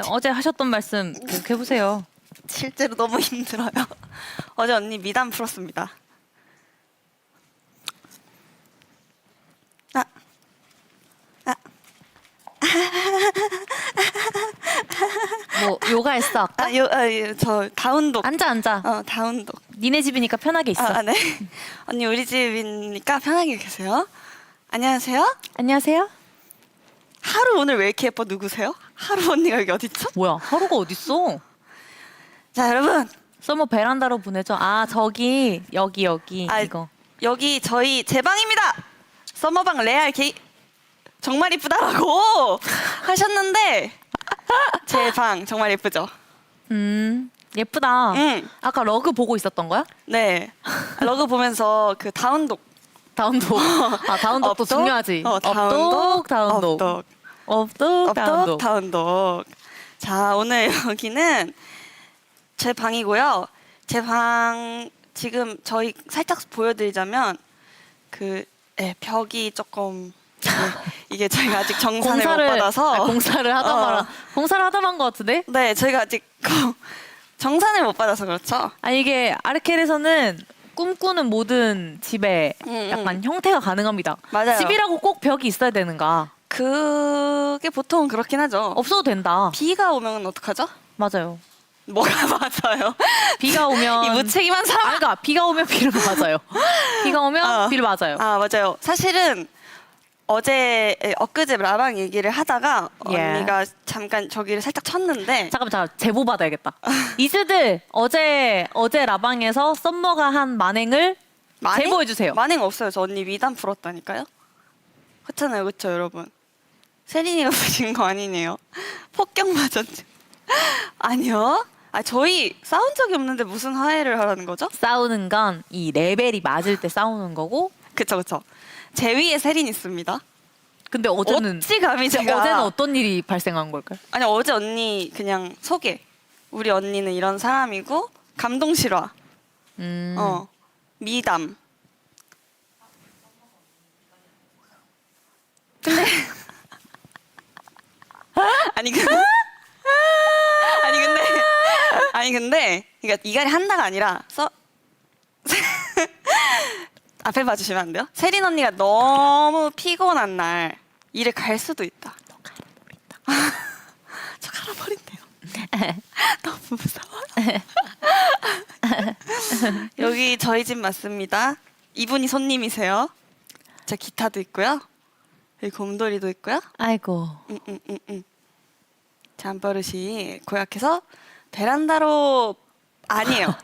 어제 하셨던 말씀 계속 해보세요. 실제로 너무 힘들어요. 어제 언니 미담 풀었습니다. 아, 뭐 요가했어 아까? 저 다운독. 앉아. 다운독. 니네 집이니까 편하게 있어. 네. 언니 우리 집이니까 편하게 계세요. 안녕하세요. 안녕하세요. 하루 오늘 왜 이렇게 예뻐? 누구세요? 하루 언니가 여기 어딨죠? 뭐야 하루가 어딨어? 자 여러분, 서머 베란다로 보내줘. 아 저기 여기 이거. 여기 제 방입니다. 서머방 레알 정말 이쁘다라고 하셨는데 제 방 정말 예쁘죠? 예쁘다. 응. 아까 러그 보고 있었던 거야? 네. 러그 보면서 그 다운독. 다운독. 아 다운독도 업독? 중요하지. 다운독. 업독. 다운독. 자, 오늘 여기는 제 방이고요. 제 방 지금 저희 살짝 보여드리자면 벽이 조금 이게 저희가 아직 정산을 못 받아서 공사를 하다 만 것 같은데? 네, 저희가 아직 정산을 못 받아서 그렇죠. 아니 이게 아르켈에서는 꿈꾸는 모든 집에 약간 형태가 가능합니다. 맞아요. 집이라고 꼭 벽이 있어야 되는가? 그게 보통은 그렇긴 하죠. 없어도 된다. 비가 오면 어떡하죠? 맞아요. 뭐가 맞아요? 비가 오면 이 무책임한 사람. 그러니까 비가 오면 비를 맞아요. 비가 오면 비를 맞아요. 맞아요. 사실은 엊그제 라방 얘기를 하다가 예. 언니가 잠깐 저기를 살짝 쳤는데 잠깐 제보 받아야겠다. 이즈들 어제 라방에서 썸머가 한 만행을 제보해 주세요. 만행 없어요. 저 언니 미담 풀었다니까요. 그렇잖아요. 그렇죠, 여러분. 세린이가 부신 거 아니네요. 폭격 맞았죠. 아니요. 저희 싸운 적이 없는데 무슨 화해를 하라는 거죠? 싸우는 건 이 레벨이 맞을 때 싸우는 거고. 그쵸. 제 위에 세린 있습니다. 근데 어제는 어찌 감히 제가 어제는 어떤 일이 발생한 걸까요? 아니 어제 언니 그냥 소개. 우리 언니는 이런 사람이고 감동 실화. 미담. 근데 그러니까 이갈이 한다가 아니라 앞에 봐주시면 안 돼요? 세린 언니가 너무 피곤한 날 일을 갈 수도 있다. 너 갈아버린다. 저 갈아버린대요. 너무 무서워요. 여기 저희 집 맞습니다. 이분이 손님이세요. 제 기타도 있고요. 여기 곰돌이도 있고요. 아이고. 잠버릇이 고약해서 베란다로 아니에요.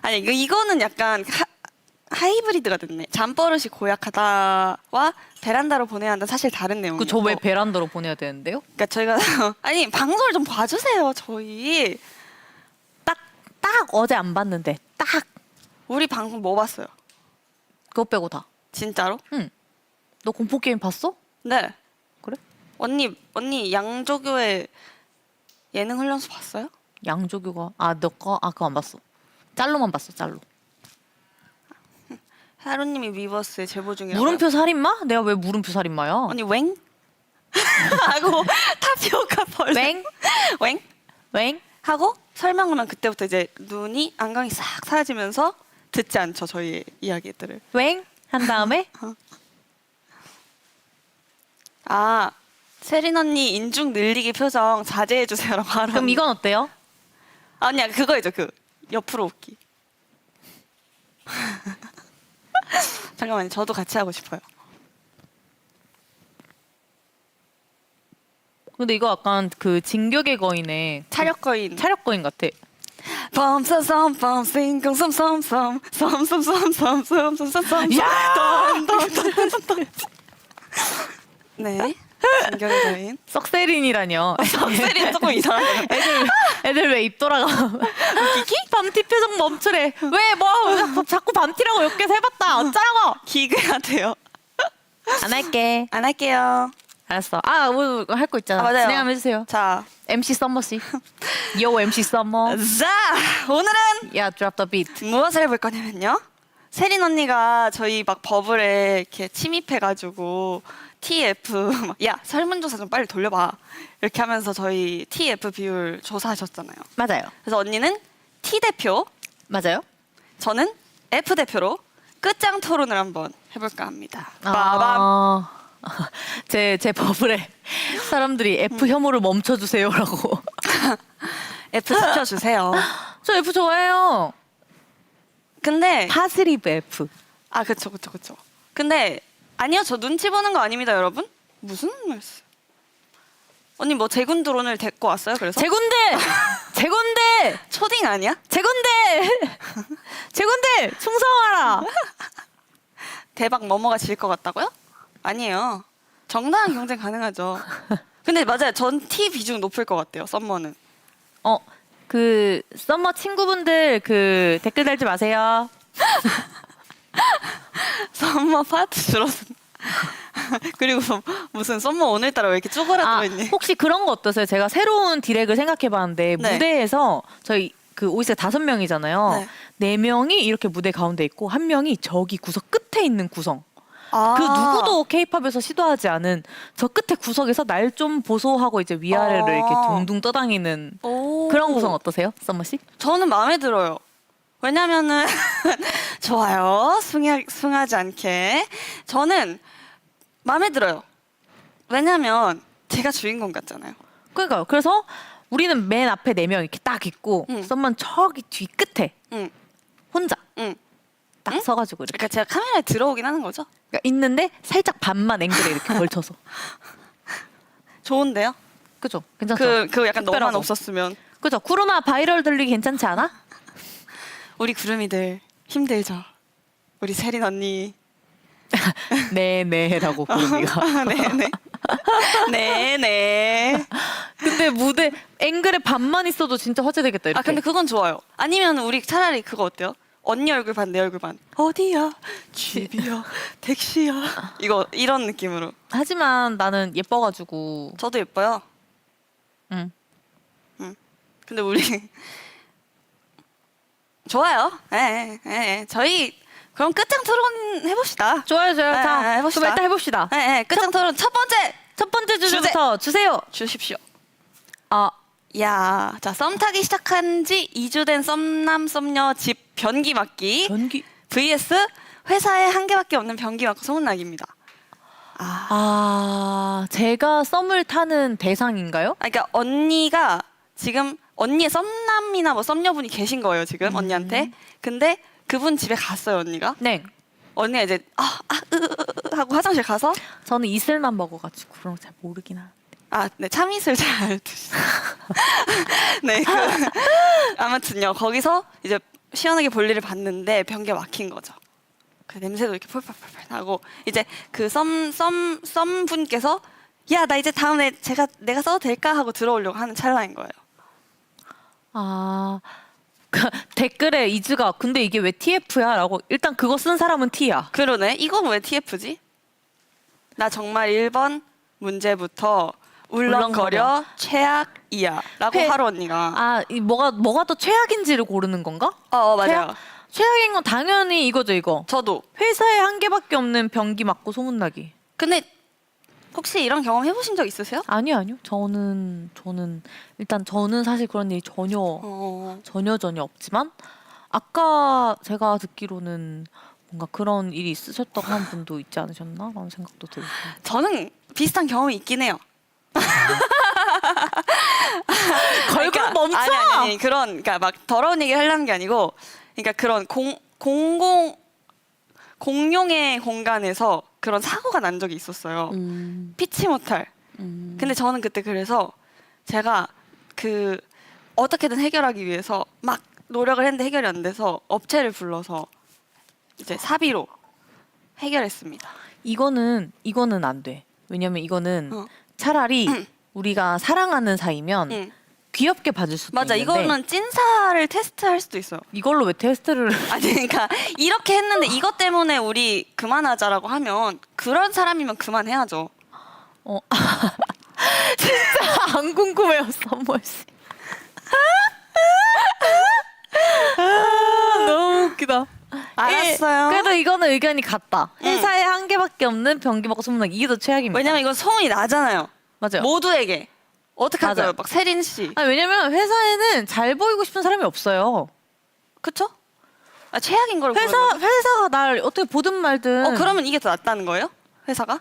아니 이거는 약간 하이브리드가 됐네. 잠버릇이 고약하다와 베란다로 보내야 한다 사실 다른 내용이에요. 저 왜 베란다로 보내야 되는데요? 그러니까 저희가 아니 방송을 좀 봐주세요. 저희 딱 어제 안 봤는데 딱 우리 방송 뭐 봤어요? 그거 빼고 다. 진짜로? 응. 너 공포 게임 봤어? 네. 그래? 언니 양조교의 예능 훈련소 봤어요? 양조교가 그거 안 봤어. 짤로만 봤어. 짤로. 하루님이 위버스에 제보 중이라고. 물음표 살인마? 내가 왜 물음표 살인마야? 언니 웽? 하고 타피오카 벌레 웽? 웽? 하고 설명을 하면 그때부터 이제 눈이 안광이 싹 사라지면서 듣지 않죠 저희 이야기들을. 웽? 한 다음에 세린 언니 인중 늘리기 표정 자제해 주세요라고 하러. 그럼 이건 어때요? 아니야 그거이죠 옆으로 웃기. 잠깐만요 저도 같이 하고 싶어요. 근데 이거 약간 그 진격의 거인의 차력 거인. 차력 거인 같아. 펌섬섬 싱콩섬섬섬 섬섬섬섬섬섬섬 야! 네 진격의 거인. 썩세린이라뇨. 썩세린 조금 이상하네. 애들 왜 입 돌아가? 기기? 밤티 표정 멈추래. 왜 뭐 자꾸 밤티라고 몇 개 해봤다. 어쩌라고? 기그야 돼요. 안 할게. 안 할게요. 알았어. 뭐 할 거 있잖아. 맞아요. 진행하면 해주세요. 자, MC 썸머 씨. 요 MC 썸머. 오늘은 야, drop the beat. 무엇을 해볼 거냐면요. 세린 언니가 저희 막 버블에 이렇게 침입해가지고 TF 막, 야 설문조사 좀 빨리 돌려봐 이렇게 하면서 저희 TF 비율 조사하셨잖아요. 맞아요. 그래서 언니는 T 대표, 맞아요. 저는 F 대표로 끝장 토론을 한번 해볼까 합니다. 빠밤. 아, 제 버블에 사람들이 F 혐오를 멈춰주세요라고. F 시켜주세요. 저 F 좋아해요. 근데 파스리브 F. 아 그쵸. 근데 아니요 저 눈치 보는 거 아닙니다 여러분. 무슨 말씀? 언니 뭐 제군드론을 데리고 왔어요 그래서? 제군들 초딩 아니야? 제군들 충성하라. 대박 뭐뭐가 질 것 같다고요? 아니에요. 정당한 경쟁 가능하죠. 근데 맞아요. 전 T 비중 높을 것 같아요. 썸머는. 그 썸머 친구분들 그 댓글 달지 마세요. 썸머 파트 줄어든. 그리고 무슨 썸머 오늘따라 왜 이렇게 쪼그라들어 있니? 혹시 그런 거 어떠세요? 제가 새로운 디렉을 생각해봤는데 네. 무대에서 저희 그 오이스가 5명이잖아요. 네. 4명이 이렇게 무대 가운데 있고 1명이 저기 구석 끝에 있는 구성. 아. 그 누구도 케이팝에서 시도하지 않은 저 끝에 구석에서 날 좀 보소하고 이제 위아래를 이렇게 둥둥 떠다니는 오. 그런 구성 어떠세요, 썸머 씨? 저는 마음에 들어요. 왜냐면은 좋아요. 숭하지 않게. 저는 마음에 들어요. 왜냐면 제가 주인공 같잖아요. 그러니까요. 그래서 우리는 맨 앞에 4명 이렇게 딱 있고 응. 썸머는 저기 뒤 끝에 응. 혼자 응. 딱 응? 서가지고 이렇게 그러니까 제가 카메라에 들어오긴 하는 거죠. 그러니까 있는데 살짝 반만 앵글에 이렇게 걸쳐서. 좋은데요? 그죠? 괜찮죠? 그 약간 너만 특별하고. 없었으면 그죠? 구름아 바이럴 들리기 괜찮지 않아? 우리 구름이들 힘들죠. 우리 세린 언니. 네네라고 구름이가. 네네. 네네. 근데 무대 앵글에 반만 있어도 진짜 화제되겠다 이렇게. 아 근데 그건 좋아요. 아니면 우리 차라리 그거 어때요? 언니 얼굴 반, 내 얼굴 반. 어디야? 집이야? 택시야? 이거 이런 느낌으로. 하지만 나는 예뻐가지고. 저도 예뻐요. 응. 근데 우리 좋아요. 저희 그럼 끝장 토론 해봅시다. 좋아요. 네, 자, 해봅시다. 그럼 일단 해봅시다. 끝장 토론 첫 번째 첫 번째 주제부터 주세요. 주십시오. 아, 야, 자, 썸 타기 시작한 지 2주 된 썸남 썸녀 집 변기 맡기 변기. vs 회사에 한 개밖에 없는 변기 맡고 소문나기입니다. 제가 썸을 타는 대상인가요? 그러니까 언니가 지금 언니의 썸남이나 뭐 썸녀분이 계신 거예요, 지금 언니한테. 근데 그분 집에 갔어요, 언니가. 네. 언니가 이제 하고 화장실 가서 저는 이슬만 먹어가지고 그런 거 잘 모르긴 하는데. 네, 참이슬 잘 드시. 네, 아무튼요, 거기서 이제 시원하게 볼일을 봤는데 변기가 막힌 거죠. 그 냄새도 이렇게 펄펄펄펄 나고 이제 그 썸 분께서 야, 나 이제 다음에 내가 써도 될까 하고 들어오려고 하는 찰나인 거예요. 그 댓글에 이즈가 근데 이게 왜 TF야? 라고 일단 그거 쓴 사람은 T야. 그러네. 이건 왜 TF지? 나 정말 1번 문제부터 울렁거려 최악이야 라고 하루 언니가 이 뭐가 더 최악인지를 고르는 건가? 맞아요. 최악인 건 당연히 이거죠, 이거. 저도. 회사에 한 개밖에 없는 변기 맞고 소문나기. 근데 혹시 이런 경험 해보신 적 있으세요? 아니요. 저는 일단 저는 사실 그런 일이 전혀 없지만 아까 제가 듣기로는 뭔가 그런 일이 있으셨다고 하는 분도 있지 않으셨나? 라는 생각도 들고. 저는 비슷한 경험이 있긴 해요. 걸그룹 멈춰! 아니 그러니까 막 더러운 얘기를 하려는 게 아니고 그러니까 그런 공용의 공간에서 그런 사고가 난 적이 있었어요. 피치 못할. 근데 저는 그때 그래서 제가 그 어떻게든 해결하기 위해서 막 노력을 했는데 해결이 안 돼서 업체를 불러서 이제 사비로 해결했습니다. 이거는 안 돼. 왜냐면 이거는 차라리 우리가 사랑하는 사이면 응. 귀엽게 봐줄 수도 맞아. 있는데 이거는 찐사를 테스트할 수도 있어요. 이걸로 왜 테스트를 아니 그러니까 이렇게 했는데 이것 때문에 우리 그만하자라고 하면 그런 사람이면 그만해야죠. 진짜 안 궁금해요, 썸머 씨. 너무 웃기다. 알았어요. 그래도 이거는 의견이 같다. 회사에 한 개밖에 없는 변기 먹고 소문나기 이게 더 최악입니다. 왜냐면 이건 소문이 나잖아요. 맞아요. 모두에게. 어떡할까요? 맞아요. 막 세린 씨. 아니, 왜냐면 회사에는 잘 보이고 싶은 사람이 없어요. 그쵸? 아, 최악인 걸 회사가 날 어떻게 보든 말든. 그러면 이게 더 낫다는 거예요? 회사가?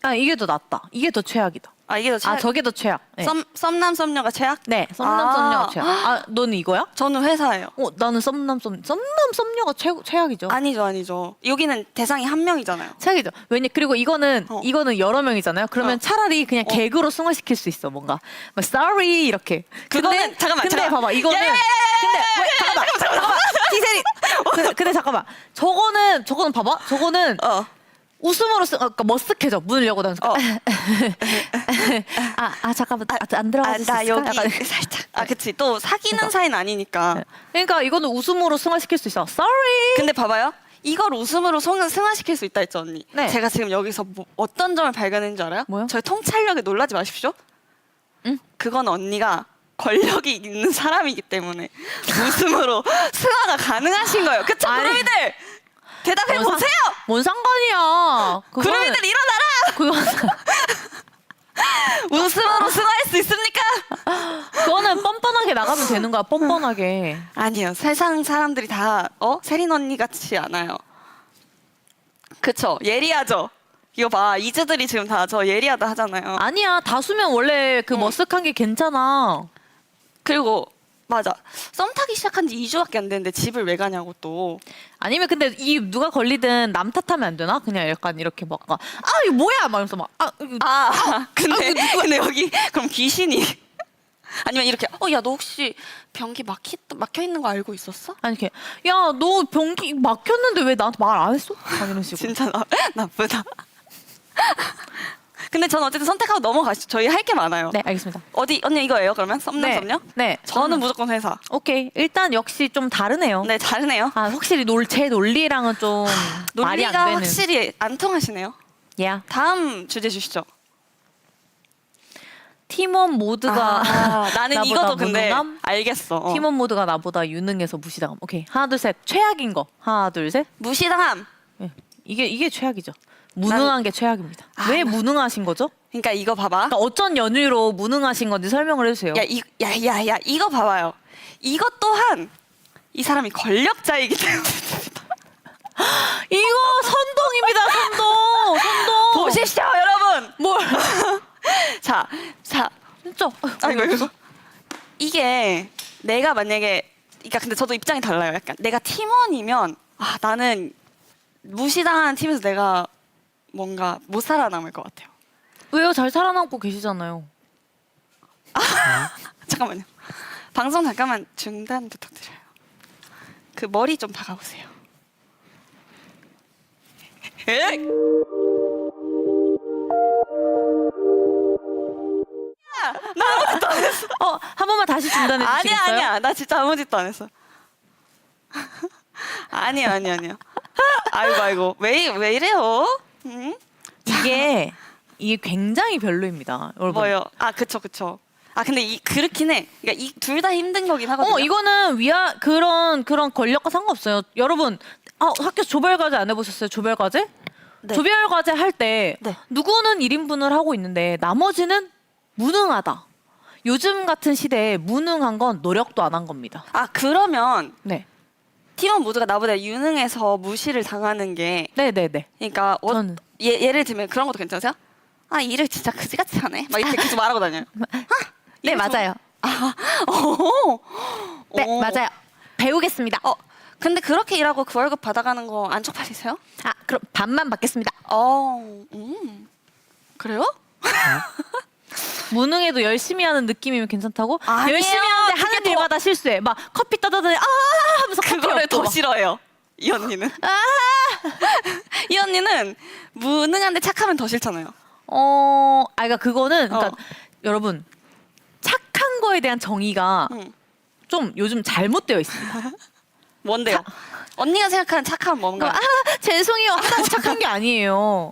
아, 이게 더 낫다. 이게 더 최악이다. 아, 이게 더 최악. 저게 더 최악. 네. 썸남 썸녀가 최악? 네, 썸남 썸녀가 최악. 아, 너는 이거야? 저는 회사예요. 나는 썸남 썸녀가 최악이죠. 아니죠. 여기는 대상이 한 명이잖아요. 최악이죠. 이그리고 이거는 여러 명이잖아요. 그러면 차라리 그냥 개그로 승화시킬 수 있어. 뭔가 막 sorry 이렇게. 그거는 근데 봐봐 이거는 근데 왜 잠깐만 기세리. 근데 잠깐만 저거는 봐봐 저거는 웃음으로 그러니까 머쓱해져 문을 열고 다니면서 잠깐만 안 들어가줄 수 나 있을까? 여기 약간. 살짝. 그치. 또 사귀는 그러니까. 사이는 아니니까. 그러니까 이거는 웃음으로 승화시킬 수 있어. sorry. 근데 봐봐요. 이걸 웃음으로 승화시킬 수 있다 했죠, 언니. 네. 제가 지금 여기서 어떤 점을 발견했는지 알아요? 뭐요? 저희 통찰력에 놀라지 마십시오. 응? 그건 언니가 권력이 있는 사람이기 때문에 웃음으로 승화가 가능하신 거예요. 그쵸, 아니. 구름이들? 대답해 보세요. 뭔 상관이야? 구름이들 일어나라. 웃음으로 승화할 수 있습니까? 그거는 뻔뻔하게 나가면 되는 거야. 뻔뻔하게. 아니요. 세상 사람들이 다 세린 언니 같지 않아요. 그쵸? 예리하죠? 이거 봐. 이즈들이 지금 다 저 예리하다 하잖아요. 아니야. 다수면 원래 그 머쓱한 게 괜찮아. 그리고 맞아. 썸 타기 시작한 지 2주밖에 안 됐는데 집을 왜 가냐고 또. 아니면 근데 이 누가 걸리든 남 탓하면 안 되나? 그냥 약간 이렇게 막 이거 뭐야? 막 이러면서 근데 여기 그럼 귀신이 아니면 이렇게 야 너 혹시 변기 막혀 있는 거 알고 있었어? 아니 이렇게 야 너 변기 막혔는데 왜 나한테 말 안 했어? 막 이런 식으로. 진짜 나쁘다. 근데 전 어쨌든 선택하고 넘어가시죠. 저희 할 게 많아요. 네 알겠습니다. 언니 이거예요 그러면? 썸남 썸녀? 네. 저는 무조건 회사. 오케이. 일단 역시 좀 다르네요. 네, 다르네요. 확실히 제 논리랑은 좀 말이 안 논리가 되는. 확실히 안 통하시네요. 야. 다음 주제 주시죠. 팀원 모두가 나는 나보다 이것도 근데 무능함? 알겠어. 팀원 모두가 나보다 유능해서 무시당함. 오케이. 하나 둘 셋. 최악인 거. 하나 둘 셋. 무시당함. 네. 이게 최악이죠. 무능한 게 최악입니다. 왜 무능하신 거죠? 그러니까 이거 봐봐. 그러니까 어쩐 연유로 무능하신 건지 설명을 해주세요. 야, 이거 봐봐요. 이것 또한 이 사람이 권력자이기 때문에. 이거 선동입니다. 선동. 보십시오, 여러분. 뭘? 자. 진짜. 이거. 이게 내가 만약에, 그러니까 근데 저도 입장이 달라요. 약간 내가 팀원이면 나는 무시당하는 팀에서 내가 뭔가 못 살아남을 것 같아요. 왜요? 잘 살아남고 계시잖아요. 잠깐만요. 방송 잠깐만 중단 부탁드려요. 그 머리 좀 박아보세요. 한 번만 다시 중단해 주시겠어요? 아니야. 나 진짜 아무 짓도 안 했어. 아니야. 아이고. 왜 이래요? 응? 이게 굉장히 별로입니다, 여러분. 뭐요? 그쵸. 근데 그렇긴 해. 그러니까 이 둘 다 힘든 거긴 하거든요. 이거는 그런 권력과 상관없어요. 여러분, 학교 조별과제 안 해보셨어요? 조별과제? 네. 조별과제 할 때 네. 누구는 1인분을 하고 있는데 나머지는 무능하다. 요즘 같은 시대에 무능한 건 노력도 안 한 겁니다. 그러면 네. 팀원 모두가 나보다 유능해서 무시를 당하는 게 네네네. 그러니까 저는. 예를 들면 그런 것도 괜찮으세요? 일을 진짜 그지같이 하네. 막 이렇게 계속 말하고 다녀요. 네, 맞아요. 네, 맞아요. 배우겠습니다. 근데 그렇게 일하고 그 월급 받아가는 거 안 쪽팔리세요? 그럼 반만 받겠습니다. 그래요? 무능해도 열심히 하는 느낌이면 괜찮다고? 아니에요. 열심히 하는데 그게 하는 일마다 실수해. 막 커피 따다더니 하면서 커피 그거를 없고 더 막. 싫어해요. 이 언니는. 이 언니는 무능한데 착하면 더 싫잖아요. 그러니까 그거는 여러분 착한 거에 대한 정의가 좀 요즘 잘못되어 있습니다. 뭔데요? 언니가 생각하는 착함은 뭔가? 죄송해요 하다고 착한 게 아니에요.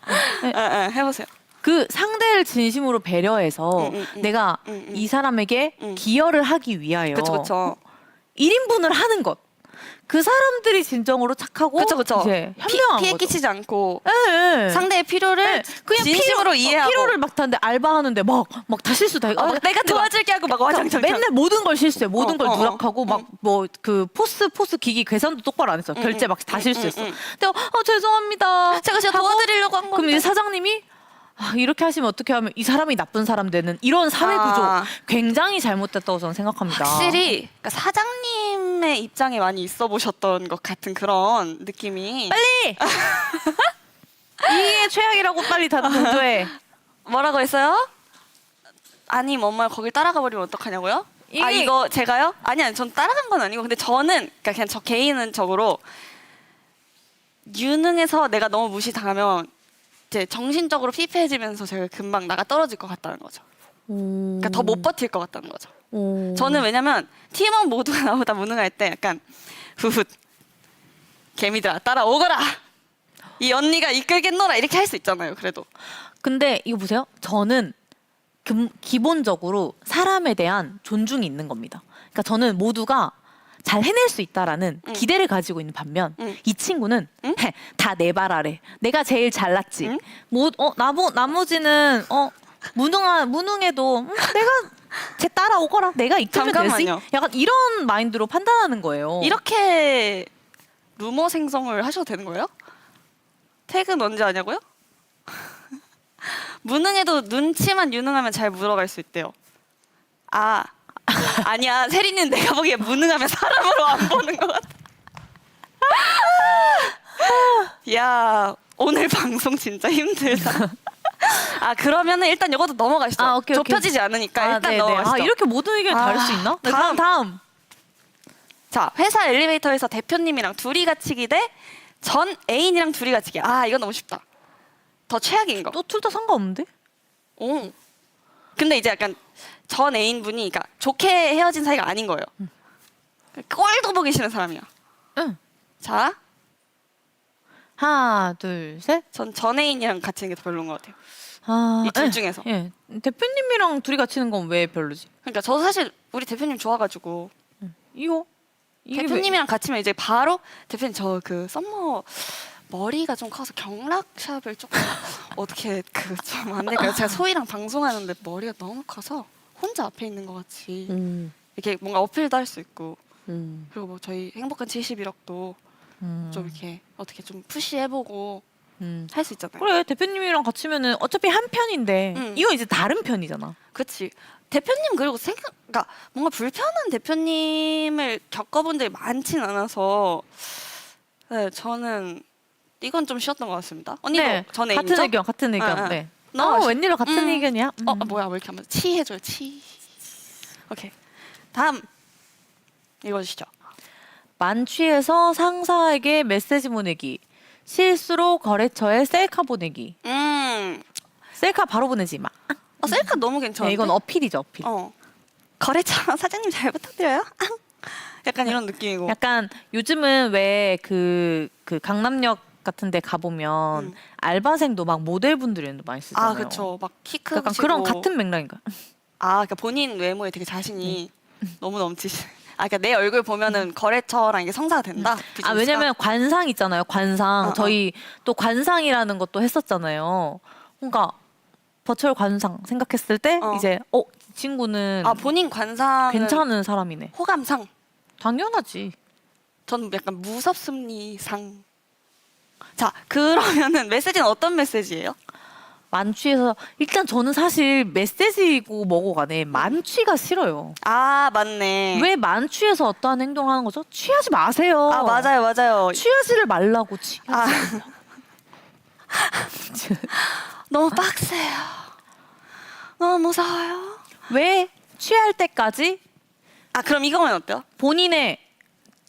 해보세요. 그 상대를 진심으로 배려해서 내가 이 사람에게 기여를 하기 위하여 그쵸. 1인분을 하는 것. 그 사람들이 진정으로 착하고 그쵸. 이제 현명한 피해 거죠. 끼치지 않고 예. 상대의 필요를 네, 그냥 진심으로 이해하고 필요를 막 타는데 알바하는데 막 다 실수 다. 내가 도와줄게 하고 막 와장창 맨날 모든 걸 실수해. 모든 걸 어. 누락하고 막 뭐 그 포스 기기 계산도 똑바로 안 했어. 결제 막 다 실수했어. 근데 죄송합니다. 제가 하고 도와드리려고 한 그럼 건데. 이제 사장님이 이렇게 하시면 어떻게 하면 이 사람이 나쁜 사람 되는 이런 사회 구조 굉장히 잘못됐다고 저는 생각합니다. 확실히 그러니까 사장님의 입장에 많이 있어 보셨던 것 같은 그런 느낌이. 빨리 이게 최악이라고 빨리 다들 공조해. 뭐라고 했어요? 아니 엄마 거길 따라가 버리면 어떡하냐고요? 이게- 이거 제가요? 아니 전 따라간 건 아니고 근데 저는 그러니까 그냥 저 개인적으로 유능해서 내가 너무 무시당하면 이제 정신적으로 피폐해지면서 제가 금방 나가 떨어질 것 같다는 거죠. 그러니까 더 못 버틸 것 같다는 거죠. 저는 왜냐면 팀원 모두가 나보다 무능할 때 약간 후훗 개미들아 따라오거라 이 언니가 이끌겠노라 이렇게 할 수 있잖아요. 그래도 근데 이거 보세요. 저는 기본적으로 사람에 대한 존중이 있는 겁니다. 그러니까 저는 모두가 잘 해낼 수 있다라는 기대를 가지고 있는 반면 이 친구는 다 내 발 아래. 내가 제일 잘났지. 나머지는 무능해도 내가 쟤 따라오거라. 내가 이끌면 되지. 잠깐만요. 약간 이런 마인드로 판단하는 거예요. 이렇게 루머 생성을 하셔도 되는 거예요? 퇴근 언제 하냐고요? 무능해도 눈치만 유능하면 잘 물어갈 수 있대요. 아니야 세린이는 내가 보기에 무능하면 사람으로 안 보는 것 같아. 야 오늘 방송 진짜 힘들다. 그러면은 일단 이것도 넘어가시죠. 오케이. 좁혀지지 않으니까 일단 네네. 넘어가시죠. 이렇게 모든 의견이 다를 수 있나? 네, 다음. 자 회사 엘리베이터에서 대표님이랑 둘이 갇히기 대 전 애인이랑 둘이 갇히기. 이건 너무 쉽다. 더 최악인 거. 또 둘 다 상관없는데? 오. 근데 이제 약간 전 애인분이 그러니까 좋게 헤어진 사이가 아닌 거예요. 꼴도 보기 싫은 사람이야. 응. 자, 하나, 둘, 셋. 전 전 애인이랑 갇히는 게 더 별로인 것 같아요. 이 둘 중에서. 예. 대표님이랑 둘이 갇히는 건 왜 별로지? 그러니까 저도 사실 우리 대표님 좋아가지고 이게 대표님이랑 갇히면 이제 바로 대표님 저 그 썸머 머리가 좀 커서 경락샵을 조금 어떻게 그 좀 안 될까요? 제가 소희랑 방송하는데 머리가 너무 커서 혼자 앞에 있는 것 같이 이렇게 뭔가 어필도 할 수 있고 그리고 뭐 저희 행복한 71억도 좀 이렇게 어떻게 좀 푸시해보고 할 수 있잖아요. 그래 대표님이랑 갇히면은 어차피 한 편인데 이건 이제 다른 편이잖아. 그렇지. 대표님 그리고 그러니까 뭔가 불편한 대표님을 겪어본 적이 많진 않아서 네, 저는 이건 좀 쉬웠던 것 같습니다. 언니도 전 애인이죠? 같은 의견. 네. 넘어가시죠. 웬일로 같은 의견이야? 뭐야 왜 이렇게 한번 치 해줘요 치. 오케이. 다음 읽어주시죠. 만취해서 상사에게 메시지 보내기. 실수로 거래처에 셀카 보내기. 셀카 바로 보내지 마. 셀카 너무 괜찮은데? 네, 이건 어필이죠, 어필. 거래처 사장님 잘 부탁드려요. 약간 이런 느낌이고. 약간 요즘은 왜 그 강남역 같은 데 가보면 알바생도 막 모델분들이 많이 쓰잖아요. 그렇죠. 막 키 크고. 약간 그런 같은 맥락인가? 그러니까 본인 외모에 되게 자신이 너무 넘치시. 그러니까 내 얼굴 보면은 거래처랑 이게 성사가 된다. 비즈니스가? 왜냐면 관상 있잖아요. 관상. 어. 저희 또 관상이라는 것도 했었잖아요. 그러니까 버추얼 관상 생각했을 때 이제 이 친구는 본인 관상 괜찮은 사람이네. 호감상. 당연하지. 저는 약간 무섭습니상. 자 그러면은 메시지는 어떤 메시지예요? 만취해서 일단 저는 사실 메시지고 뭐고 간에 만취가 싫어요. 맞네. 왜 만취해서 어떠한 행동을 하는 거죠? 취하지 마세요. 맞아요. 취하지를 말라고 너무 빡세요. 너무 무서워요. 왜 취할 때까지 그럼 이거는 어때요? 본인의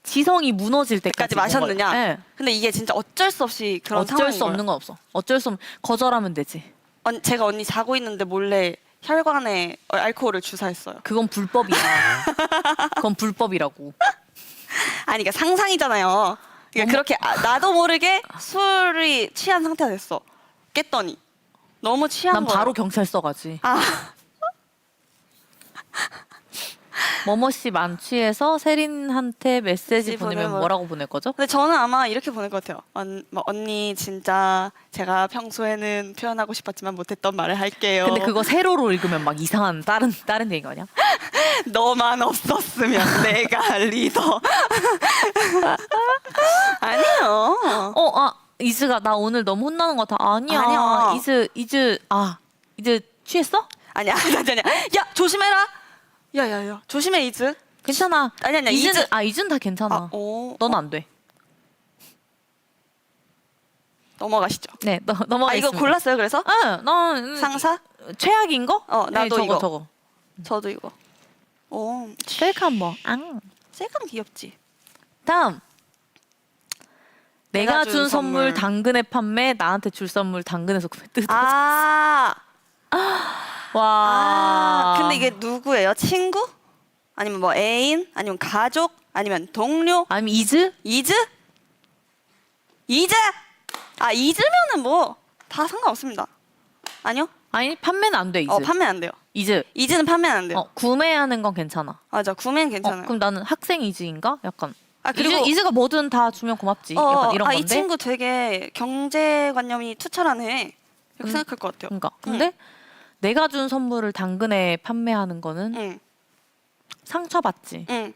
지성이 무너질 때까지 마셨느냐? 네. 근데 이게 진짜 어쩔 수 없이 그런 어쩔 상황인 수 거예요. 없는 건 없어. 어쩔 수 없는 거절하면 되지. 제가 언니 자고 있는데 몰래 혈관에 알코올을 주사했어요. 그건 불법이야. 그건 불법이라고. 그러니까 상상이잖아요. 그러니까 그렇게 나도 모르게 술이 취한 상태가 됐어. 깼더니 너무 취한 난 거예요. 바로 경찰서 가지. 뭐뭐 씨 만취해서 세린한테 메시지 보내면 보내면- 뭐라고 보낼 거죠? 근데 저는 아마 이렇게 보낼 것 같아요. 언니 진짜 제가 평소에는 표현하고 싶었지만 못했던 말을 할게요. 근데 그거 세로로 읽으면 막 이상한 다른 얘기 아니야? 너만 없었으면 내가 리더. 아니요. 이즈가 나 오늘 너무 혼나는 것 같아. 아니야. 아니야. 이즈 취했어? 아니야. 야 조심해라. 야야야 조심해 이즈. 괜찮아. 아니야 이즈는 이즈는 다 괜찮아. 넌 안 돼. 넘어가시죠. 네, 넘어가겠습니다. 이거 골랐어요 그래서? 응, 넌 상사? 최악인 거? 나도 네, 이거. 저거. 저도 이거. 오 셀카 뭐. 셀카는 귀엽지. 다음. 내가 준 선물 선물. 당근에 판매, 나한테 줄 선물 당근에서 구매. 와. 근데 이게 누구예요? 친구? 아니면 뭐 애인? 아니면 가족? 아니면 동료? 아니면 이즈? 이즈? 이즈면은 뭐 다 상관없습니다. 아니요? 아니 판매는 안 돼. 이즈. 판매 안 돼요. 이즈. 이즈는 판매는 안 돼요. 구매하는 건 괜찮아. 맞아, 구매는 괜찮아요. 그럼 나는 학생 이즈인가? 약간. 그리고 이즈가 뭐든 다 주면 고맙지. 약간 이런 건데. 이 친구 되게 경제관념이 투철하네. 이렇게 생각할 것 같아요. 그러니까. 근데 내가 준 선물을 당근에 판매하는 거는 응, 상처받지. 응.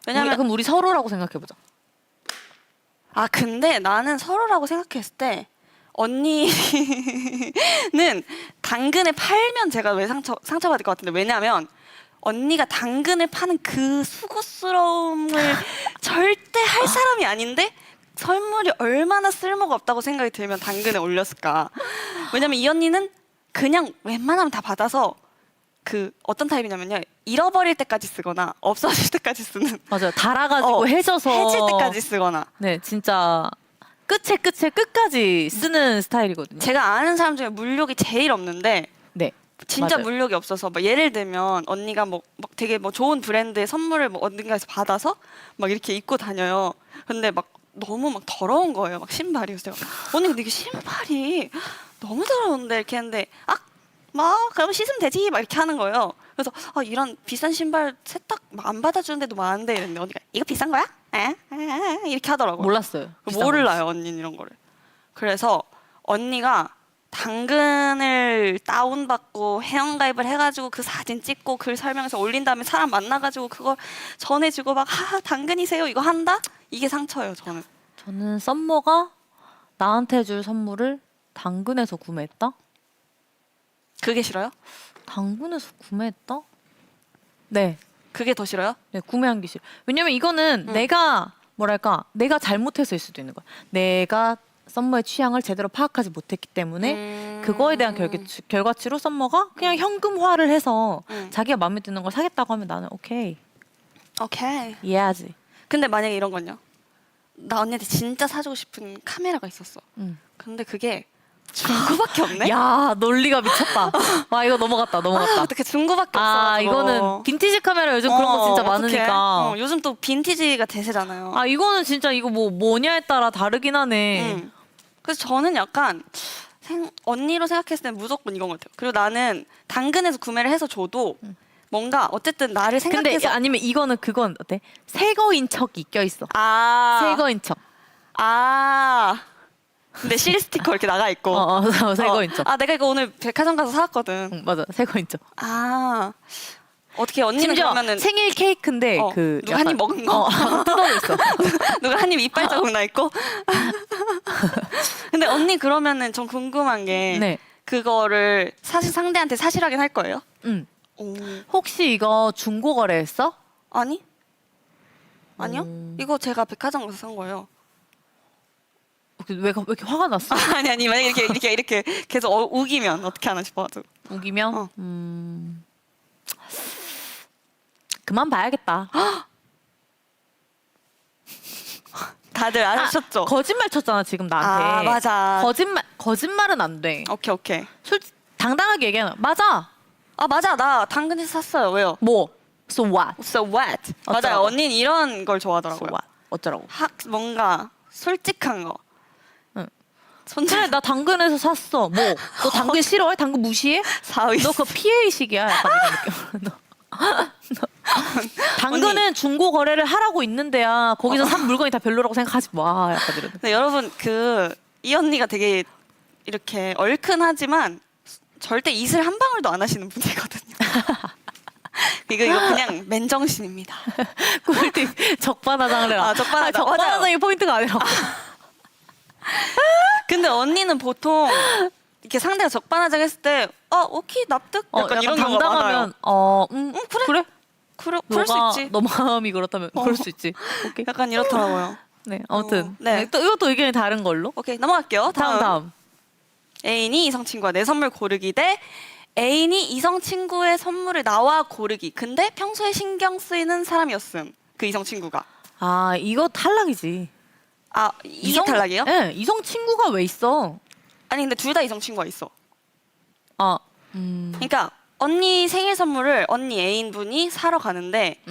왜냐면 그럼 우리 서로라고 생각해보자. 근데 나는 서로라고 생각했을 때 언니는 당근에 팔면 제가 왜 상처받을 것 같은데, 왜냐면 언니가 당근을 파는 그 수고스러움을 절대 할 사람이 아닌데 선물이 얼마나 쓸모가 없다고 생각이 들면 당근에 올렸을까. 왜냐면 이 언니는 그냥 웬만하면 다 받아서 어떤 타입이냐면요, 잃어버릴 때까지 쓰거나 없어질 때까지 쓰는, 맞아요. 달아가지고 해져서 해질 때까지 쓰거나. 네, 진짜 끝까지 쓰는 스타일이거든요. 제가 아는 사람 중에 물욕이 제일 없는데 네, 진짜 맞아요. 물욕이 없어서 막 예를 들면 언니가 막 되게 좋은 브랜드의 선물을 어딘가에서 받아서 막 이렇게 입고 다녀요. 근데 막 너무 막 더러운 거예요. 막 신발이. 그래서 제가 언니 근데 이게 신발이 너무 더러운데 이렇게 했는데 막 그럼 씻으면 되지 막 이렇게 하는 거예요. 그래서 이런 비싼 신발 세탁 안 받아주는 데도 많은데 이랬는데 언니가 이거 비싼 거야? 이렇게 하더라고요. 몰랐어요. 비싼 몰라요 언니는 이런 거를. 그래서 언니가 당근을 다운받고 회원가입을 해가지고 그 사진 찍고 글 설명해서 올린 다음에 사람 만나가지고 그걸 전해주고 막 당근이세요 이거 한다? 이게 상처예요 저는. 저는 썸머가 나한테 줄 선물을 당근에서 구매했다? 그게 싫어요? 당근에서 구매했다? 네. 그게 더 싫어요? 네, 구매한 게 싫어. 왜냐면 이거는 내가 잘못했을 수도 있는 거야. 내가 썸머의 취향을 제대로 파악하지 못했기 때문에 그거에 대한 결과치로 썸머가 그냥 현금화를 해서 자기가 마음에 드는 걸 사겠다고 하면 나는 오케이 이해하지. 근데 만약에 이런 건요. 나 언니한테 진짜 사주고 싶은 카메라가 있었어. 근데 그게 중고밖에 없네? 야, 논리가 미쳤다. 와, 이거 넘어갔다. 어떻게 중고밖에 없어. 이거는 빈티지 카메라 요즘 그런 거 진짜 많으니까. 요즘 또 빈티지가 대세잖아요. 이거는 진짜 이거 뭐냐에 따라 다르긴 하네. 그래서 저는 약간 언니로 생각했을 때 무조건 이건 것 같아요. 그리고 나는 당근에서 구매를 해서 줘도 뭔가 어쨌든 나를 생각해서. 근데 아니면 이거는 그건 어때? 새 거인 척이 껴있어. 새 거인 척. 근데 실 스티커 이렇게 나가 있고. 새 거인 척. 내가 이거 오늘 백화점 가서 사왔거든. 응, 맞아, 새 거인 척. 어떻게 언니는 심지어 그러면은 생일 케이크인데 누가 한 입 먹은 거 뜯어져 있어. 누가 한 입 이빨 자국 나 있고. 근데 언니 그러면은 좀 궁금한 게 네. 그거를 사실 상대한테 사실하긴 할 거예요? 응. 오. 혹시 이거 중고 거래했어? 아니요. 이거 제가 백화점 가서 산 거예요. 왜 이렇게 화가 났어? 아니 만약에 이렇게 계속 우기면 어떻게 하나 싶어가지고. 우기면? 그만 봐야겠다. 다들 아셨죠? 거짓말 쳤잖아 지금 나한테. 맞아. 거짓말은 안 돼. 오케이. 당당하게 얘기하면 맞아. 맞아. 나 당근에서 샀어요. 왜요? 뭐? So what? So what? 맞아요. 어쩌라고? 언니는 이런 걸 So 좋아하더라고요. what? 어쩌라고? 뭔가 솔직한 거. 응. 손절 그래 나 당근에서 샀어. 뭐? 너 당근 싫어해? 당근 무시해? 4위. 너 그거 피해 의식이야. 약간 이런 느낌. 당근은 중고 거래를 하라고 있는데야 거기서 산 물건이 다 별로라고 생각하지 마. 약간 이런. 네, 여러분 이 언니가 되게 이렇게 얼큰하지만 절대 이슬 한 방울도 안 하시는 분이거든요. 이거 그냥 맨정신입니다. 꿀팁 적반하장을 해라. 적반하장. 적반하장이 포인트가 아니라. 근데 언니는 보통 이렇게 상대가 적반하장 했을 때 오케이 납득 약간 이런 경우가 많아요. 당당하면 그래. 그럴 수 있지. 너 마음이 그렇다면 그럴 수 있지. 오케이. 약간 이렇더라고요. 네, 아무튼 네. 또 이것도 의견이 다른 걸로. 오케이 넘어갈게요. 다음. 애인이 이성 친구와 내 선물 고르기 대 애인이 이성 친구의 선물을 나와 고르기. 근데 평소에 신경 쓰이는 사람이었음. 그 이성 친구가. 아, 이거 탈락이지. 이게 탈락이에요? 네, 이성 친구가 왜 있어? 아니 근데 둘 다 이성 친구가 있어. 음. 그러니까 언니 생일 선물을 언니 애인분이 사러 가는데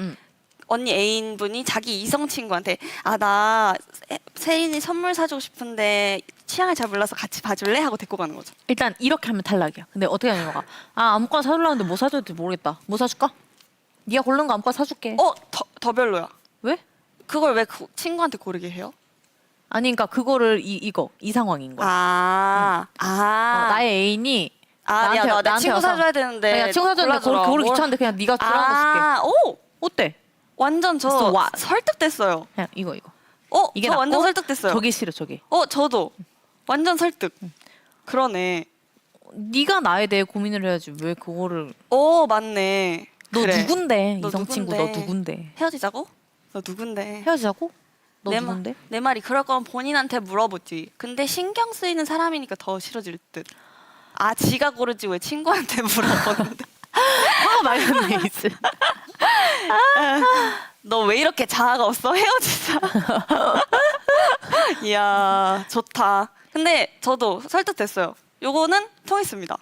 언니 애인분이 자기 이성 친구한테 나 세린이 선물 사주고 싶은데 취향을 잘 몰라서 같이 봐줄래? 하고 데리고 가는 거죠. 일단 이렇게 하면 탈락이야. 근데 어떻게 하냐면 아무거나 사주려는데 뭐 사줘야 될지 모르겠다. 뭐 사줄까? 네가 고른 거 아무거나 사줄게. 더 별로야. 왜? 그걸 왜 그 친구한테 고르게 해요? 아니 그러니까 그거를 이 상황인 거야. 나의 애인이 야, 너 내 친구 와서 사줘야 되는데. 야, 친구 사줬는데 고르기 귀찮은데 그냥 네가 들어가 줄게. 어때? 완전 저 설득됐어요. 그냥 이거. 저 완전 설득됐어요. 저게 싫어 저게. 저도 완전 설득. 그러네. 네가 나에 대해 고민을 해야지 왜 그거를. 맞네. 너 그래. 누군데? 너 이성 친구 너 누군데? 헤어지자고? 너 누군데? 헤어지자고? 너 내 누군데? 내 말이 그럴 거면 본인한테 물어보지. 근데 신경 쓰이는 사람이니까 더 싫어질 듯. 지가 고르지 왜 친구한테 물어보는데. 화가 많이 났네 이제. 너 왜 이렇게 자아가 없어? 헤어지자. 이야 좋다. 근데 저도 설득됐어요. 요거는 통했습니다.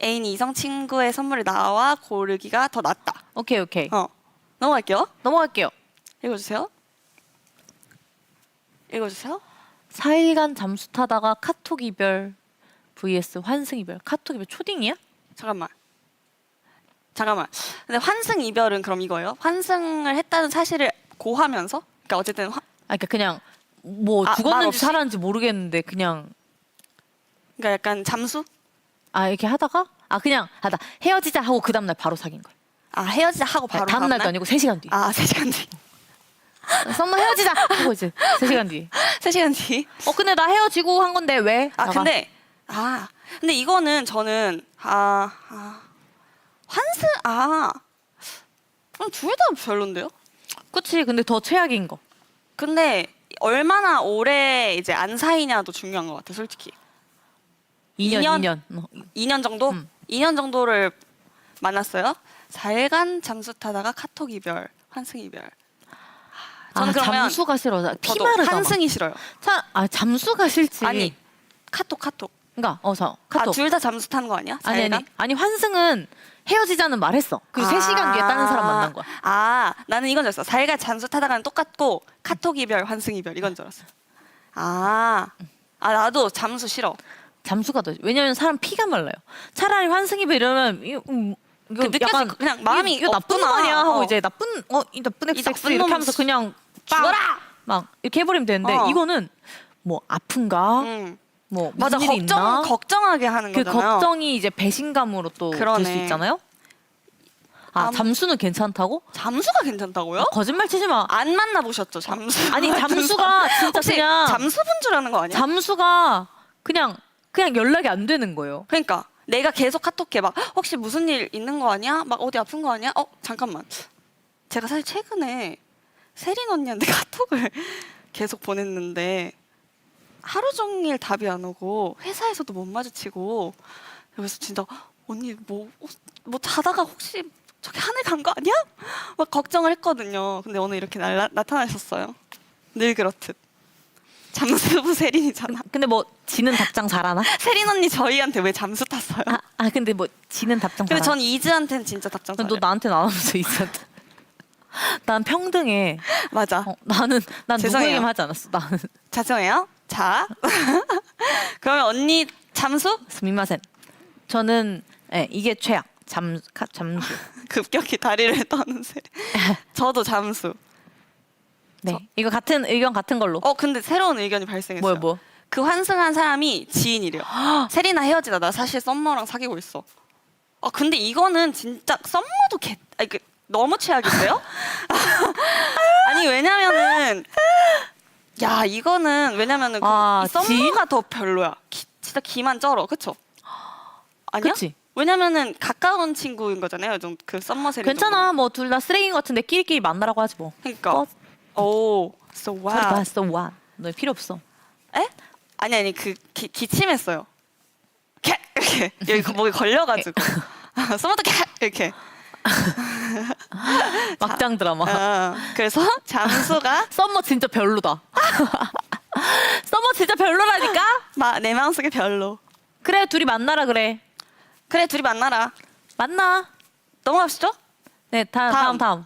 애인이 이성 친구의 선물을 나와 고르기가 더 낫다. 오케이. 넘어갈게요. 넘어갈게요. 읽어주세요. 4일간 잠수 타다가 카톡 이별 vs 환승 이별. 카톡 이별 초딩이야? 잠깐만. 근데 환승 이별은 그럼 이거예요? 환승을 했다는 사실을 고하면서? 그러니까 어쨌든 그러니까 그냥 뭐 말 죽었는지 없이? 살았는지 모르겠는데 그냥 그러니까 약간 잠수? 이렇게 하다가 그냥 하다 헤어지자 하고 그 다음날 바로 사귄 거야. 헤어지자 하고 바로 다음날도 아니고 3시간 뒤. 3시간 뒤. 썸머 헤어지자 하고 이제 3시간 뒤. 3시간 뒤. 근데 나 헤어지고 한 건데 왜? 근데 이거는 저는 환승 그럼 둘 다 별론데요? 그치. 근데 더 최악인 거. 근데 얼마나 오래 이제 안 사이냐도 중요한 것 같아, 솔직히. 2년. 2년 정도? 2년 정도를 만났어요. 4일간 잠수 타다가 카톡 이별, 환승 이별. 저는 그러면 잠수가 싫어. 피 저도 마르잖아. 환승이 싫어요. 잠수가 싫지. 아니 카톡. 그러니까 카톡. 둘 다 잠수 타는 거 아니야? 4일간? 아니 환승은 헤어지자는 말했어. 그리고 3시간 뒤에 다른 사람 만난 거야. 나는 이건 줄 알았어. 4일간 잠수 타다가는 똑같고 카톡 이별, 환승 이별 이건 줄 알았어. 나도 잠수 싫어. 잠수가 더. 왜냐면 사람 피가 말라요. 차라리 환승 이별 이러면 이거 느껴지 약간 그냥 마음이 이거 나쁜 거 없구나. 아니야 하고 이제 이 나쁜 엑스 나쁜 이렇게 놈 하면서 그냥 죽어라! 막 이렇게 해버리면 되는데 이거는 뭐 아픈가 뭐 맞아, 무슨 일이 있나 걱정하게 하는 그 거잖아요. 걱정이 이제 배신감으로 또 될 수 그러네. 있잖아요. 잠수는 괜찮다고? 잠수가 괜찮다고요? 거짓말 치지 마. 안 만나보셨죠, 잠수? 아니 잠수가 진짜 혹시 그냥 잠수분 줄 아는 거 아니야? 잠수가 그냥 연락이 안 되는 거예요. 그러니까 내가 계속 카톡해 막 혹시 무슨 일 있는 거 아니야? 막 어디 아픈 거 아니야? 잠깐만. 제가 사실 최근에 세린 언니한테 카톡을 계속 보냈는데 하루 종일 답이 안 오고 회사에서도 못 마주치고 그래서 진짜 언니 뭐 자다가 혹시 저기 하늘 간 거 아니야? 막 걱정을 했거든요. 근데 오늘 이렇게 나타나셨어요. 늘 그렇듯. 잠수부 세린이잖아. 근데 뭐 지는 답장 잘하나? 세린 언니 저희한테 왜 잠수 탔어요? 근데 뭐 지는 답장 근데 잘하나? 전 이즈한테는 진짜 답장 너 잘해요. 나한테는 안 하면서 있었다. 난 평등해. 맞아. 난 죄송해요. 누구에게만 하지 않았어. 나는. 죄송해요. 자, 그러면 언니 잠수? 스미마센. 저는 이게 최악. 잠수. 급격히 다리를 떠는 세린. 저도 잠수. 네. 이거 같은 의견 같은 걸로. 근데 새로운 의견이 발생했어요. 뭐? 그 환승한 사람이 지인이래요. 세리나 헤어지다 나 사실 썸머랑 사귀고 있어. 근데 이거는 진짜 썸머도 너무 최악인데요? 아니 왜냐면은 야 이거는 왜냐면은 이 썸머가 더 별로야. 진짜 기만 쩔어, 그쵸? 아니야? 그치. 왜냐면은 가까운 친구인 거잖아요. 좀 그 썸머 세리. 괜찮아. 뭐 둘 다 쓰레기인 것 같은데 끼리끼리 만나라고 하지 뭐. 그러니까. 오, so what? So what? 너 필요 없어. 에? 아니 기침했어요. 캣 이렇게 여기 목에 걸려가지고 썸머도 캣 이렇게. 막장 드라마. 그래서 잠수가 썸머 진짜 별로다. 썸머 진짜 별로라니까? 내 마음속에 별로. 그래 둘이 만나라 그래. 그래 둘이 만나라. 만나. 넘어갑시죠. 네 다음.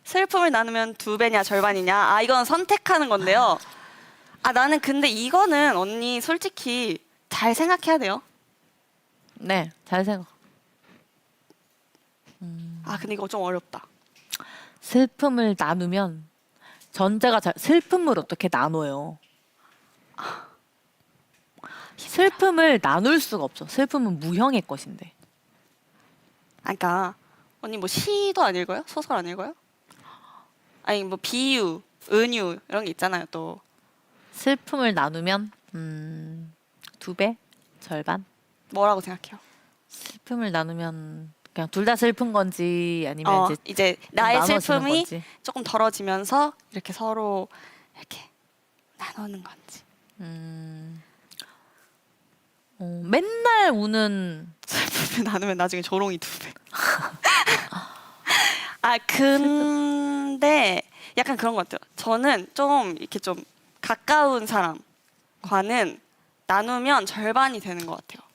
슬픔을 나누면 2배냐 절반이냐. 이건 선택하는 건데요. 나는 근데 이거는 언니 솔직히 잘 생각해야 돼요. 네 잘 생각. 근데 이거 좀 어렵다. 슬픔을 나누면 전제가 슬픔을 어떻게 나눠요? 슬픔을 나눌 수가 없어. 슬픔은 무형의 것인데. 그러니까 언니 뭐 시도 안 읽어요? 소설 안 읽어요? 아니 뭐 비유, 은유 이런 게 있잖아요 또. 슬픔을 나누면 2배? 절반? 뭐라고 생각해요? 슬픔을 나누면 그냥 둘 다 슬픈 건지 아니면 이제 나의 나눠지는 슬픔이 건지. 조금 덜어지면서 이렇게 서로 이렇게 나누는 건지. 맨날 우는 슬픔을 나누면 나중에 조롱이 2배. 근데 약간 그런 것 같아요. 저는 좀 이렇게 좀 가까운 사람과는 나누면 절반이 되는 것 같아요.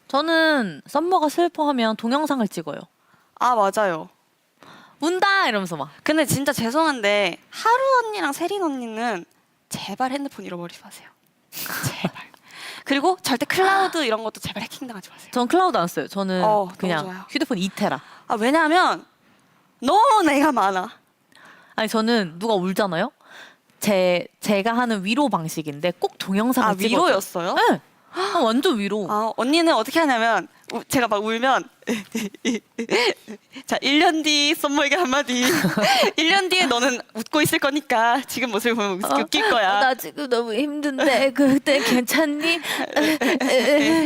저는 썸머가 슬퍼하면 동영상을 찍어요. 맞아요. 운다 이러면서 막. 근데 진짜 죄송한데 하루 언니랑 세린 언니는 제발 핸드폰 잃어버리지 마세요. 제발. 그리고 절대 클라우드 이런 것도 제발 해킹당하지 마세요. 전 클라우드 안 써요. 저는 너무 그냥 좋아요. 휴대폰 2테라. 왜냐하면 너무 내가 많아. 아니 저는 누가 울잖아요. 제가 하는 위로 방식인데 꼭 동영상을 찍어요. 위로였어요? 네. 완전 위로. 언니는 어떻게 하냐면 제가 막 울면 자 1년 뒤 썸머에게 한마디. 1년 뒤에 너는 웃고 있을 거니까 지금 모습을 보면 웃길 거야. 나 지금 너무 힘든데 그때 괜찮니?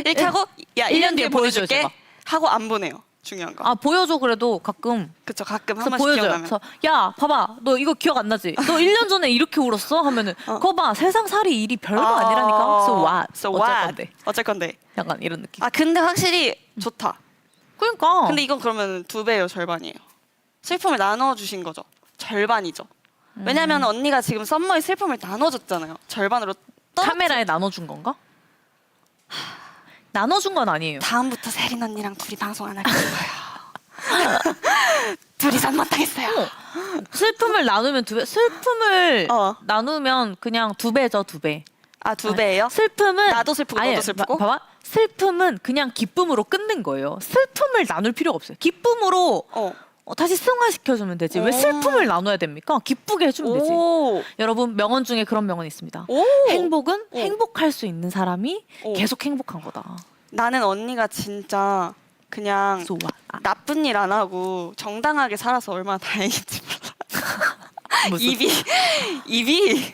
이렇게 하고 1년 뒤에 보여줘요, 보여줄게 제가. 하고 안 보내요. 중요한 거. 보여줘 그래도 가끔. 그쵸 가끔 한 그래서 번씩 보여줘요. 기억나면. 그래서 야 봐봐 너 이거 기억 안 나지? 너 1년 전에 이렇게 울었어? 하면은 그거 봐 세상살이 일이 별거 아니라니까. So what? So 어쩔 what? 건데. 어쩔 건데. 약간 이런 느낌. 근데 확실히 좋다. 그러니까. 근데 이건 그러면 2배예요, 절반이에요. 슬픔을 나눠주신 거죠. 절반이죠. 왜냐면 언니가 지금 썸머의 슬픔을 나눠줬잖아요. 절반으로 카메라에 나눠준 건가? 나눠준 건 아니에요. 다음부터 세린 언니랑 둘이 방송 안 할 거예요. 둘이 잘못당했어요. 슬픔을 나누면 2배. 슬픔을 나누면 그냥 2배죠, 2배. 2배예요? 슬픔은 나도 슬프고 너도 슬프고? 봐봐. 슬픔은 그냥 기쁨으로 끊는 거예요. 슬픔을 나눌 필요가 없어요. 기쁨으로 다시 승화시켜주면 되지. 왜 슬픔을 나눠야 됩니까? 기쁘게 해주면 되지. 여러분 명언 중에 그런 명언이 있습니다. 행복은 행복할 수 있는 사람이 계속 행복한 거다. 나는 언니가 진짜 그냥 나쁜 일 안 하고 정당하게 살아서 얼마나 다행인지 몰라. 입이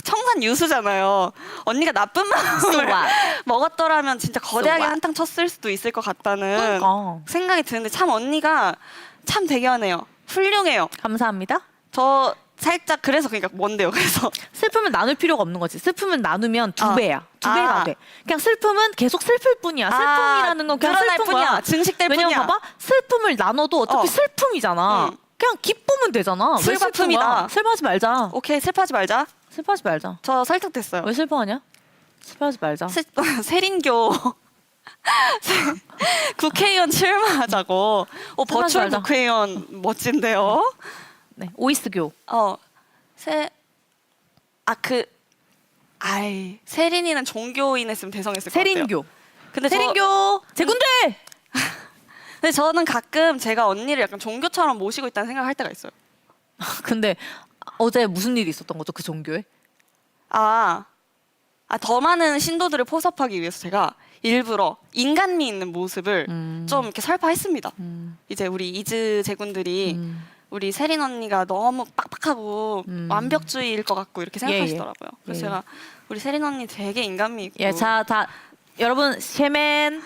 청산 유수잖아요. 언니가 나쁜 마음을 먹었더라면 진짜 거대하게 한탕 쳤을 수도 있을 것 같다는 생각이 드는데 참 언니가 참 대견해요. 훌륭해요. 감사합니다. 저 살짝 그러니까 뭔데요? 그래서 슬픔을 나눌 필요가 없는 거지. 슬픔을 나누면 2배야. 2배가 안 돼. 그냥 슬픔은 계속 슬플 뿐이야. 슬픔이라는 건 그냥 늘어날 슬픈 뿐이야. 거야. 증식될 뿐이야. 왜냐면 봐봐. 슬픔을 나눠도 어차피 슬픔이잖아. 그냥 기쁘면 되잖아. 왜 슬픔이다. 슬퍼하지 말자. 오케이 슬퍼하지 말자. 슬퍼하지 말자. 저 설득됐어요. 왜 슬퍼하냐? 슬퍼하지 말자. 세린교 국회의원 출마하자고. 버추얼 말자. 국회의원 멋진데요. 네, 오이스교. 세린이는 종교인 했으면 대성했을 것 같아요. 세린교. 근데 세린교 제군들. 근데 저는 가끔 제가 언니를 약간 종교처럼 모시고 있다는 생각을 할 때가 있어요. 근데 어제 무슨 일이 있었던 거죠? 그 종교에? 더 많은 신도들을 포섭하기 위해서 제가 일부러 인간미 있는 모습을 좀 이렇게 설파했습니다. 이제 우리 이즈 제군들이 우리 세린 언니가 너무 빡빡하고 완벽주의일 것 같고 이렇게 생각하시더라고요. 그래서 예. 제가 우리 세린 언니 되게 인간미 있고 예, 자, 다 여러분 셰멘.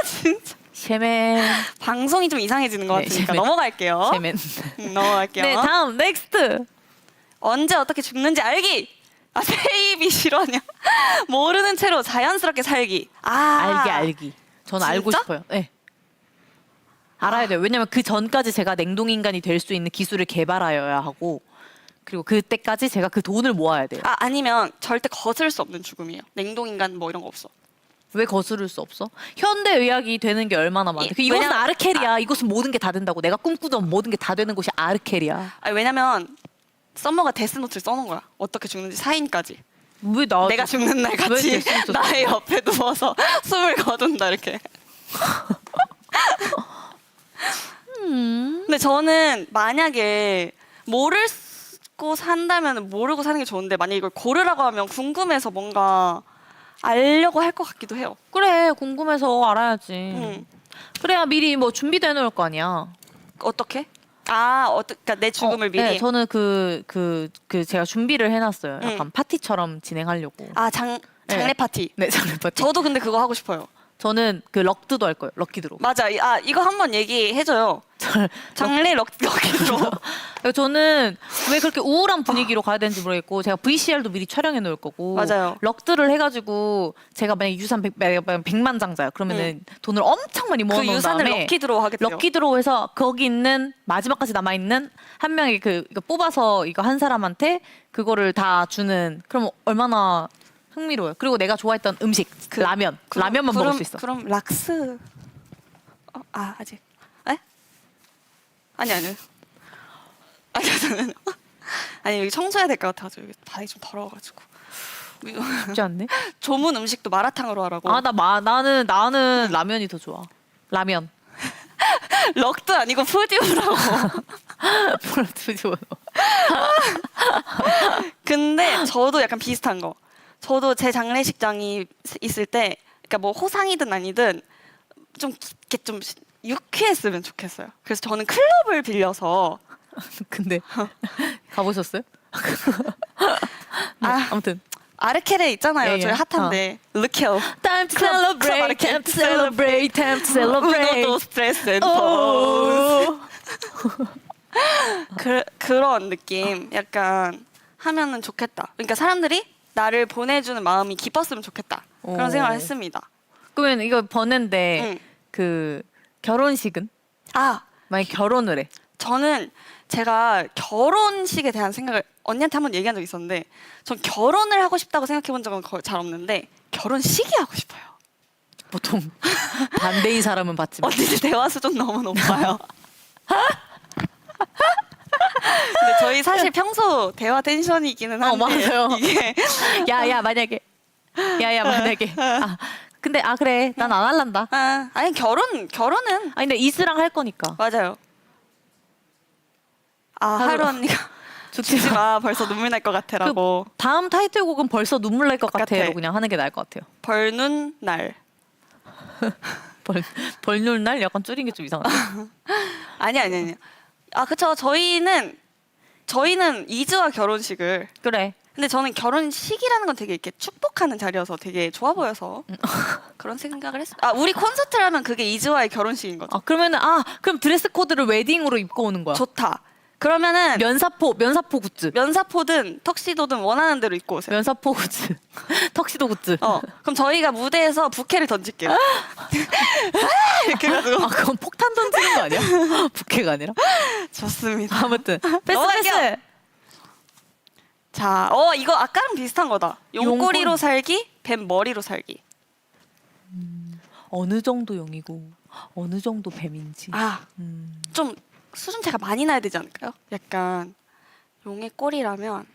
진짜 셰멘. 방송이 좀 이상해지는 것 네, 같으니까 셰멘. 넘어갈게요. 셰멘. 넘어갈게요. 네, 다음 넥스트. 언제 어떻게 죽는지 알기. 세입이 싫어하냐? 모르는 채로 자연스럽게 살기. 알기. 저는 알고 진짜? 싶어요. 네. 알아야 돼요. 왜냐면 그 전까지 제가 냉동 인간이 될 수 있는 기술을 개발하여야 하고, 그리고 그때까지 제가 그 돈을 모아야 돼요. 아니면 절대 거스를 수 없는 죽음이에요. 냉동인간 뭐 이런 거 없어. 왜 거스를 수 없어? 현대 의학이 되는 게 얼마나 많아. 이것은 왜냐면- 아르케리야. 이것은 모든 게 다 된다고. 내가 꿈꾸던 모든 게 다 되는 곳이 아르케리야. 왜냐면 썸머가 데스노트를 써놓은 거야. 어떻게 죽는지 사인까지. 왜 나? 내가 죽는 날 왜 같이 데스노트 써? 나의 옆에 누워서 숨을 거둔다 이렇게. 근데 저는 만약에 모르고 산다면 모르고 사는 게 좋은데 만약에 이걸 고르라고 하면 궁금해서 뭔가 알려고 할 것 같기도 해요. 그래, 궁금해서 알아야지. 응. 그래야 미리 뭐 준비돼 놓을 거 아니야. 어떻게? 그러니까 내 죽음을 미리. 네, 저는 제가 준비를 해놨어요. 응. 약간 파티처럼 진행하려고. 장례 파티. 네, 장례 파티. 저도 근데 그거 하고 싶어요. 저는 그 럭드도 할 거예요. 럭키드로. 맞아. 이거 한번 얘기해줘요. 장례 럭키로. 저는 왜 그렇게 우울한 분위기로 가야 되는지 모르겠고, 제가 VCR도 미리 촬영해 놓을 거고, 맞아요. 럭드를 해가지고 제가 만약 유산 100만 장자야. 그러면은 돈을 엄청 많이 그 모아놓은 유산을 다음에 럭키드로 하겠대요. 럭키드로 해서 거기 있는 마지막까지 남아 있는 한 명이 이거 뽑아서 이거 한 사람한테 그거를 다 주는. 그럼 얼마나 흥미로워요. 그리고 내가 좋아했던 음식 라면만 먹을 수 있어. 그럼 락스. 아직. 에? 아니. 저는 아니 여기 청소해야 될 것 같아서 여기 바닥이 좀 더러워가지고. 쉽지 않네. 조문 음식도 마라탕으로 하라고. 나는 라면이 더 좋아. 라면. 럭도 아니고 푸디오라고. 근데 저도 약간 비슷한 거. 저도 제 장례식장이 있을 때, 그러니까 뭐 호상이든 아니든 좀 이렇게 좀 유쾌했으면 좋겠어요. 그래서 저는 클럽을 빌려서 근데 가보셨어요? 네, 아무튼 아르케레 있잖아요. 예, 저희 예. 핫한데. 르케오. Time to 클럽 celebrate, time to celebrate, time to 우노도 celebrate. 스트레스 앤 포즈. 오. 그런 느낌 약간 하면은 좋겠다. 그러니까 사람들이 나를 보내주는 마음이 기뻤으면 좋겠다. 그런 오. 생각을 했습니다. 그러면 이거 버는데 응. 그 결혼식은 아, 만약 결혼을 해. 저는 제가 결혼식에 대한 생각을 언니한테 한번 얘기한 적 있었는데 전 결혼을 하고 싶다고 생각해 본 적은 거의 잘 없는데 결혼식이 하고 싶어요. 보통 반대인 사람은 받지만. 언니들 대화 수준 너무 높아요. 근데 저희 사실 평소 대화 텐션이기는 한데 맞아요. 이게 야야 만약에 근데 그래 난 안 할란다. 아니 결혼은 근데 이스랑 할 거니까. 맞아요. 하루 언니가 죽지 마 벌써 눈물 날 것 같아라고. 다음 타이틀곡은 벌써 눈물 날 것 같아로 그냥 하는 게 나을 것 같아요. 벌눈 날. 벌놀 날 약간 줄인 게 좀 이상하네. 아니. 그쵸. 저희는 이즈와 결혼식을. 그래. 근데 저는 결혼식이라는 건 되게 이렇게 축복하는 자리여서 되게 좋아 보여서 그런 생각을 했어요. 우리 콘서트를 하면 그게 이즈와의 결혼식인 거죠. 그러면은 그럼 드레스 코드를 웨딩으로 입고 오는 거야. 좋다. 그러면은 면사포 굿즈. 면사포든 턱시도든 원하는 대로 입고 오세요. 면사포 굿즈. 턱시도 굿즈. 그럼 저희가 무대에서 부케를 던질게요. 이렇게 해가지고. 그건 폭탄 던지는 거 아니야? 부캐가 아니라. 좋습니다. 아무튼 패스. 넘어갈게요. 자, 이거 아까랑 비슷한 거다. 용꼬리로 살기, 뱀 머리로 살기. 어느 정도 용이고 어느 정도 뱀인지. 좀 수준 차가 많이 나야 되지 않을까요? 약간 용의 꼬리라면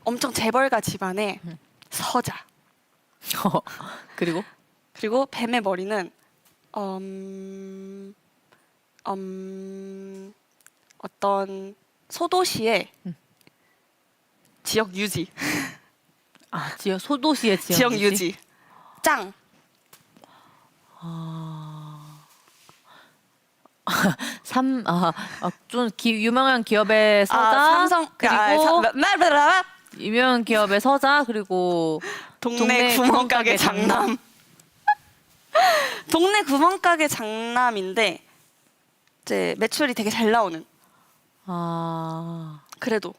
엄청 재벌가 집안의 서자. 그리고 그리고 뱀의 머리는 어떤 소도시의 지역 유지. 아, 지역 소도시의 지역 유지. 짱. 좀 유명한 기업의 서자, 삼성 그리고 유명한 기업의 서자, 그리고 동네 구멍가게 장남. 동네 구멍가게 장남인데 이제 매출이 되게 잘 나오는. 그래도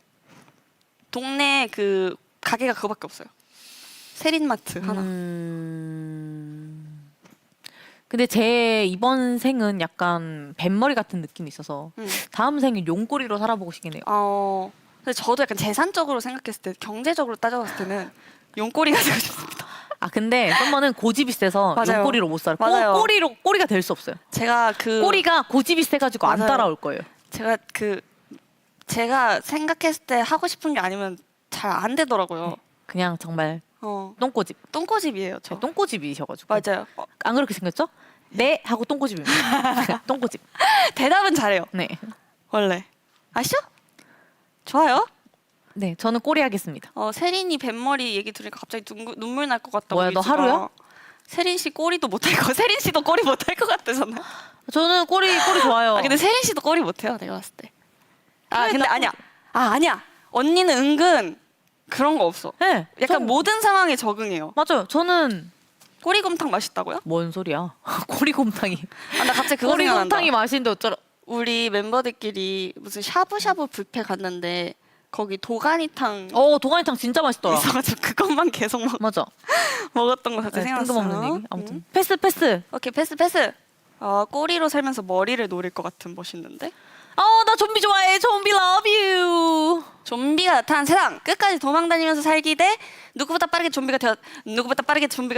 동네 그 가게가 그거밖에 없어요. 세린마트 하나. 근데 제 이번 생은 약간 뱃머리 같은 느낌이 있어서 다음 생은 용꼬리로 살아보고 싶긴 해요. 근데 저도 약간 재산적으로 생각했을 때, 경제적으로 따져봤을 때는 용꼬리가 되고 싶습니다. 아, 근데 썸머는 고집이 세서 맞아요. 용꼬리로 못 살아. 맞아요. 꼬리가 될 수 없어요. 제가 꼬리가 고집이 세가지고 안 맞아요. 따라올 거예요. 제가 생각했을 때 하고 싶은 게 아니면 잘 안 되더라고요. 그냥 정말 똥꼬집. 똥꼬집이에요, 저. 똥꼬집이셔가지고. 맞아요. 안 그렇게 생겼죠? 네 하고 똥꼬집입니다. 똥꼬집. 대답은 잘해요. 네. 원래. 아시죠? 좋아요. 네, 저는 꼬리 하겠습니다. 세린이 뱃머리 얘기 들으니까 갑자기 눈물 날 것 같다고. 뭐야, 너 유지가. 하루야? 세린 씨 꼬리도 못할 거. 세린 씨도 꼬리 못할 것 같다잖아요. 저는 꼬리 좋아요. 근데 세린 씨도 꼬리 못해요, 내가 봤을 때. 근데 나 아니야. 아니야. 언니는 은근 그런 거 없어. 네, 약간 모든 상황에 적응해요. 맞아요. 저는 꼬리곰탕 맛있다고요? 뭔 소리야? 꼬리곰탕이. 나 갑자기 그거 생각난다. 꼬리곰탕이 맛있는데 어쩌라. 우리 멤버들끼리 무슨 샤브샤브 뷔페 갔는데 거기 도가니탕 도가니탕 진짜 맛있더라. 있어가지고 그것만 계속 맞아. 먹었던 거 갑자기 생각났어. 뜬금없는 얘기. 아무튼 패스. 오케이, 패스. 꼬리로 살면서 머리를 노릴 것 같은 멋있는데? 나 좀비 좋아해. 좀비 love you. 좀비가 나타난 세상 끝까지 도망다니면서 살기 대 누구보다 빠르게 좀비가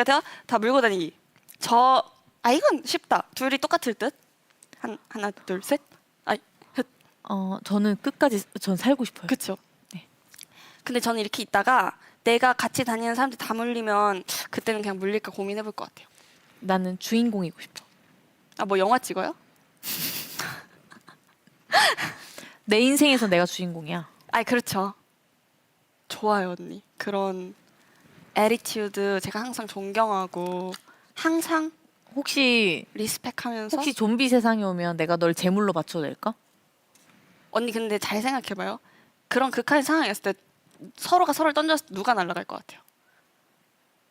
되어 다 물고 다니기. 이건 쉽다. 둘이 똑같을 듯. 하나 둘 셋. 저는 끝까지 전 살고 싶어요. 그쵸. 네. 근데 저는 이렇게 있다가 내가 같이 다니는 사람들 다 물리면 그때는 그냥 물릴까 고민해볼 것 같아요. 나는 주인공이고 싶어. 뭐 영화 찍어요? 내 인생에서 내가 주인공이야. 그렇죠. 좋아요, 언니. 그런 애티튜드 제가 항상 존경하고 항상 혹시 리스펙하면서. 좀비 세상에 오면 내가 널 제물로 바쳐도 될까? 언니 근데 잘 생각해봐요. 그런 극한의 상황이었을 때 서로가 서로를 던졌을 때 누가 날아갈 것 같아요?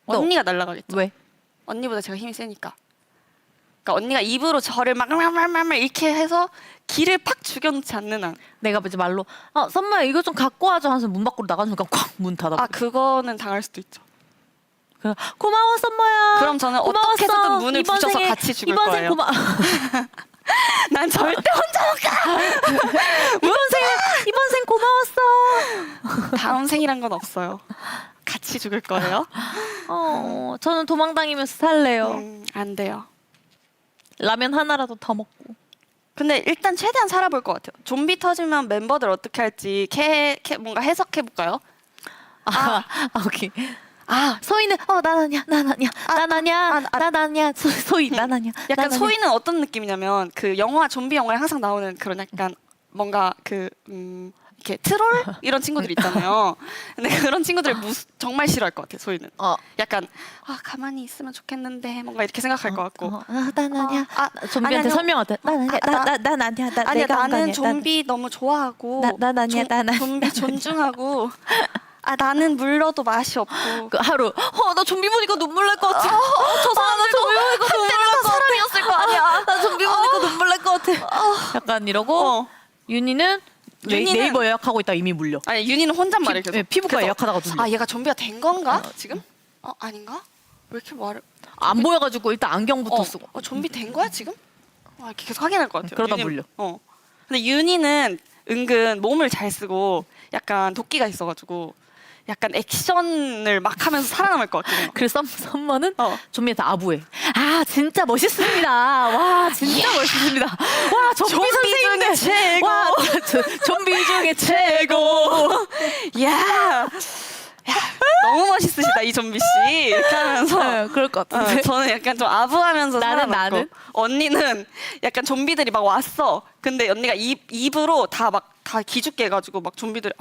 너. 언니가 날아가겠죠. 왜? 언니보다 제가 힘이 세니까. 그러니까 언니가 입으로 저를 막 이렇게 해서 기를 팍 죽여놓지 않는 한. 내가 이제 말로 썸마야 이거 좀 갖고 와줘 하면서 문 밖으로 나가는 순간 콱 문 닫아. 그거는 당할 수도 있죠. 고마워 썸마야. 그럼 저는 고마웠어. 어떻게 해서든 문을 이번 부셔서 생에, 같이 죽을 이번 거예요. 난 절대 혼자 못 가. 이번 생 고마웠어. 다음 생이란 건 없어요. 같이 죽을 거예요. 저는 도망다니면서 살래요. 안 돼요. 라면 하나라도 더 먹고. 근데 일단 최대한 살아볼 것 같아요. 좀비 터지면 멤버들 어떻게 할지 뭔가 해석해 볼까요? 오케이. 소희는 난 아니야. 소희 난 아니야. 약간 난 아니야. 소희는 어떤 느낌이냐면 그 영화 좀비 영화에 항상 나오는 그런 약간 뭔가 이렇게 트롤 이런 친구들 있잖아요. 근데 그런 친구들 정말 싫어할 것 같아. 소희는. 약간 가만히 있으면 좋겠는데 뭔가 이렇게 생각할 것 같고. 난 아니야. 좀비한테 설명하대. 난 아니야. 아니야, 내가 한 거 나는 아니야. 좀비 너무 좋아하고. 난 아니야. 좀비 존중하고. 나는 물러도 맛이 없고. 하루. 나 좀비 보니까 눈물 날 것 같아. 저 사람들 좀비 보니까 눈물 날 것 같아. 사람이었을 거 아니야. 나 좀비 보니까 눈물 날 것 같아. 약간 이러고 윤희는 네이버 예약하고 있다 이미 물려. 아니, 윤희는 혼잣말을 계속. 피부과 예약하다가 눌려. 얘가 좀비가 된 건가? 지금? 아닌가? 왜 이렇게 말을. 안 보여가지고 일단 안경부터 쓰고. 좀비 된 거야 지금? 이렇게 계속 확인할 것 같아요. 그러다 물려. 근데 윤희는 은근 몸을 잘 쓰고 약간 도끼가 있어가지고 약간 액션을 막 하면서 살아남을 것 같긴 해요. 그래서 썸머는 좀비한테 아부해. 진짜 멋있습니다. 와 진짜 멋있습니다. 와 좀비 선생님들 최고. 와 좀비 중에 최고. 야. 너무 멋있으시다 이 좀비 씨 이렇게 하면서 네, 그럴 것 같은데. 저는 약간 좀 아부하면서 살아남고 나는? 언니는 약간 좀비들이 막 왔어. 근데 언니가 입으로 다 기죽게 해가지고 막 좀비들이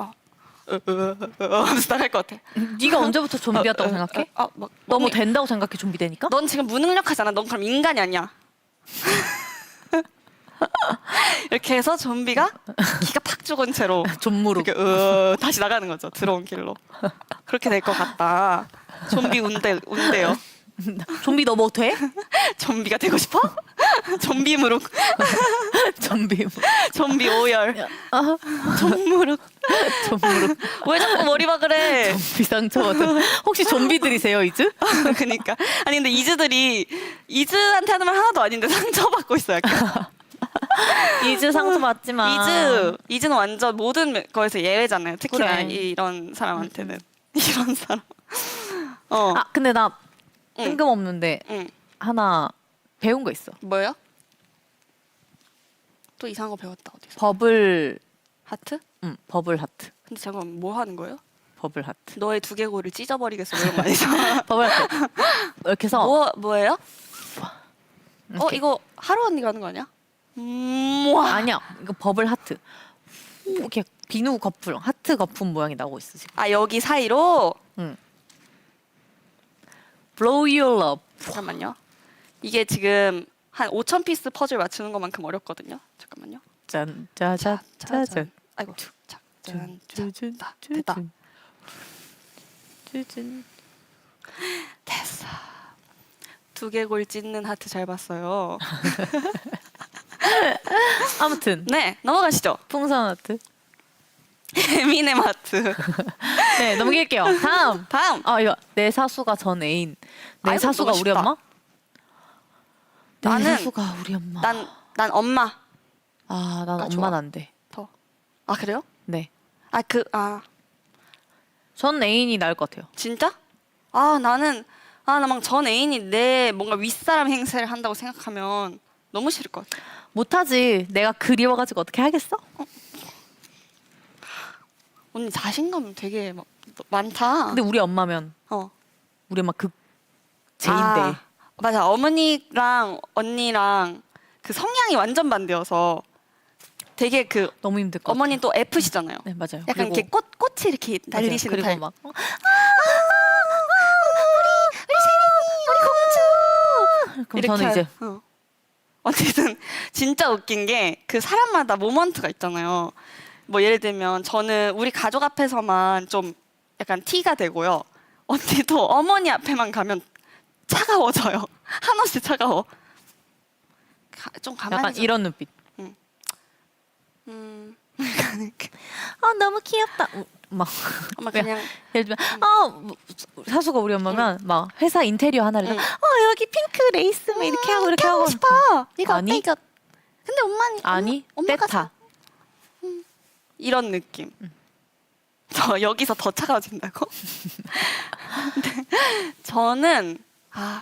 하면서 나갈 것 같아. 네가 언제부터 좀비였다고 생각해? 막 너무 언니, 된다고 생각해 좀비 되니까? 넌 지금 무능력하잖아. 넌 그럼 인간이 아니야. 이렇게 해서 좀비가 기가 팍 죽은 채로 좀무룩. 이렇게 다시 나가는 거죠. 들어온 길로. 그렇게 될 것 같다. 좀비 운대요. 좀비 너 뭐 돼? 좀비가 되고 싶어? 좀비 무룩. 좀비. 좀비 오열. 아, 좀무룩. 좀무룩. 왜 자꾸 머리박을 해? 좀비 상처거든. 혹시 좀비들이세요 이즈? 그러니까. 아니 근데 이즈한테 하는 말 하나도 아닌데 상처받고 있어 약간. 이즈 상처 받지만. 이즈는 완전 모든 거에서 예외잖아요. 특히나 그래. 이런 사람한테는. 이런 사람. 아 근데 나 응. 뜬금없는데 응. 하나 배운 거 있어. 뭐예요? 또 이상한 거 배웠다 어디서? 버블. 하트? 버블 하트. 근데 잠깐 뭐 하는 거예요? 버블 하트. 너의 두개골을 찢어버리겠어 이런 거 아니죠? 버블 하트. 이렇게 해서 뭐예요? 이렇게. 이거 하루 언니가 하는 거 아니야? 와. 아니야. 이거 버블 하트. 이렇게 비누 거품, 하트 거품 모양이 나오고 있어 지금. 아 여기 사이로 Blow your love. 잠깐만요. 이게 지금 한 5천 피스 퍼즐 맞추는 것만큼 어렵거든요. 잠깐만요. 짠, 짜잔, 짜잔. 아이고. 짠. 쭈쭈쭈, 됐다. 쭈쭈. 됐어. 두개골 찢는 하트 잘 봤어요. 아무튼 네, 넘어가시죠. 풍선 하트. 에미넴 하트. 네, 넘길게요. 다음. 다음. 이거 내 사수가 전 애인. 내 아이고, 사수가 너무 우리 쉽다. 엄마? 내 나는- 사수가 우리 엄마. 난 엄마 난 아, 엄마는 좋아. 안 돼. 더. 아 그래요? 네. 전 애인이 나을 것 같아요. 진짜? 나는 나 막 전 애인이 내 뭔가 윗사람 행세를 한다고 생각하면 너무 싫을 것 같아. 못하지. 내가 그리워가지고 어떻게 하겠어? 언니 자신감 되게 막 많다. 근데 우리 엄마면 어. 우리 엄마 제인데. 맞아. 어머니랑 언니랑 그 성향이 완전 반대여서 되게 그 너무 힘들 것 어머니는 또 F시잖아요. 같아요. 네, 맞아요. 약간 이렇게 꽃이 이렇게 맞아요. 날리시는 그리고 타입. 막 그럼 저는 이제 어쨌든 진짜 웃긴 게 그 사람마다 모먼트가 있잖아요. 뭐 예를 들면 저는 우리 가족 앞에서만 좀 약간 티가 되고요. 언니도 어머니 앞에만 가면 차가워져요. 한없이 차가워. 좀 가만히 약간 좀. 이런 눈빛. 음, 너무 귀엽다. 막 엄마 그냥 예를 들면 사수가 우리 엄마면 막 회사 인테리어 하나를 응. 여기 핑크 레이스 막 이렇게 하고 이렇게 하고 싶어. 이거 아니? 어때 이거? 근데 엄마는 아니 엄마가 때타. 이런 느낌. 저 여기서 더 차가워진다고?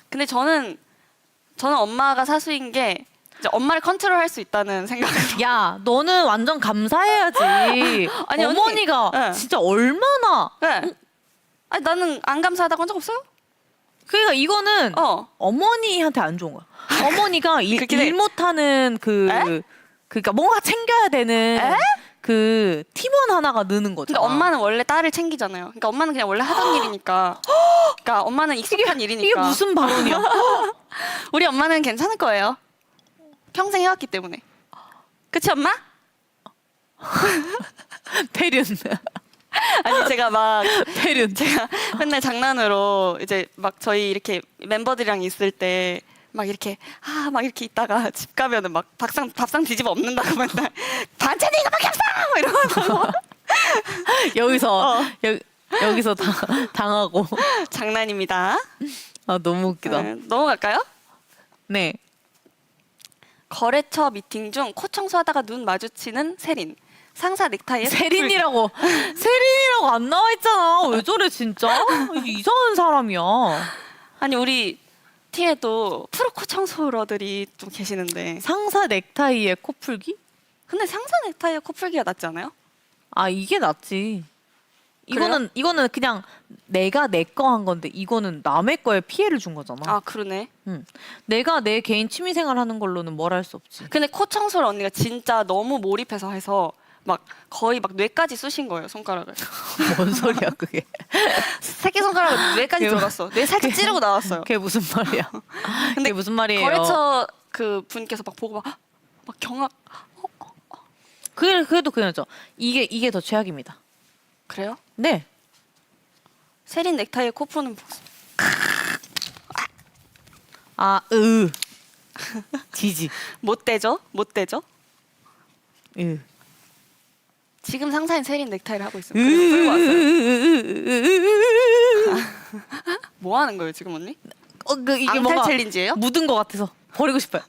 근데 저는 엄마가 사수인 게 이제 엄마를 컨트롤할 수 있다는 생각으로. 야 너는 완전 감사해야지. 아니, 언니. 어머니가 네. 진짜 얼마나. 네. 아니 나는 안 감사하다고 한 적 없어요? 그러니까 이거는 어머니한테 안 좋은 거야. 어머니가 그렇긴 해. 일 못하는 그러니까 뭔가 챙겨야 되는 에? 그 팀원 하나가 느는 근데 거잖아. 엄마는 원래 딸을 챙기잖아요. 그러니까 엄마는 그냥 원래 하던 일이니까. 그러니까 엄마는 익숙한 일이니까. 이게 무슨 발언이야? 우리 엄마는 괜찮을 거예요. 평생 해왔기 때문에. 그치 엄마? 태륜. 아니 제가 맨날 장난으로 이제 막 저희 이렇게 멤버들이랑 있을 때 막 이렇게 막 이렇게 있다가 집 가면은 막 밥상 뒤집어 엎는다고 맨날 반찬이 이거밖에 없어 이러고 여기서 여기서 당하고. 장난입니다. 너무 웃기다. 네, 넘어갈까요? 네. 거래처 미팅 중 코 청소하다가 눈 마주치는 세린. 상사 넥타이에 세린이라고 안 나와 있잖아. 왜 저래 진짜? 이상한 사람이야. 아니 우리 팀에도 프로 코 청소러들이 좀 계시는데 상사 넥타이에 코풀기? 근데 상사 넥타이에 코 풀기가 낫지 않아요? 이게 낫지. 이거는 그냥 내가 내 거 한 건데 이거는 남의 거에 피해를 준 거잖아. 아 그러네. 내가 내 개인 취미생활 하는 걸로는 뭘 할 수 없지. 근데 코 청소를 언니가 진짜 너무 몰입해서 해서 막 거의 막 뇌까지 쑤신 거예요 손가락을. 뭔 소리야 그게. 새끼 손가락을 뇌까지 그게 들어갔어. 뇌 살짝 찌르고 나왔어요. 그게 무슨 말이야. 근데 그게 무슨 말이에요. 거래처 그 분께서 막 보고 막 경악. 그래도 그거죠. 이게 더 최악입니다. 그래요? 네. 세린 넥타이에 코 푸는 모습. 아, 지지. 못 되죠? 못 되죠? 으. 지금 상사인 세린 넥타이를 하고 있어요. 그래서 끌고 왔어요. 뭐 하는 거예요 지금 언니? 이게 앙탈 뭔가 챌린지예요? 묻은 것 같아서 버리고 싶어요.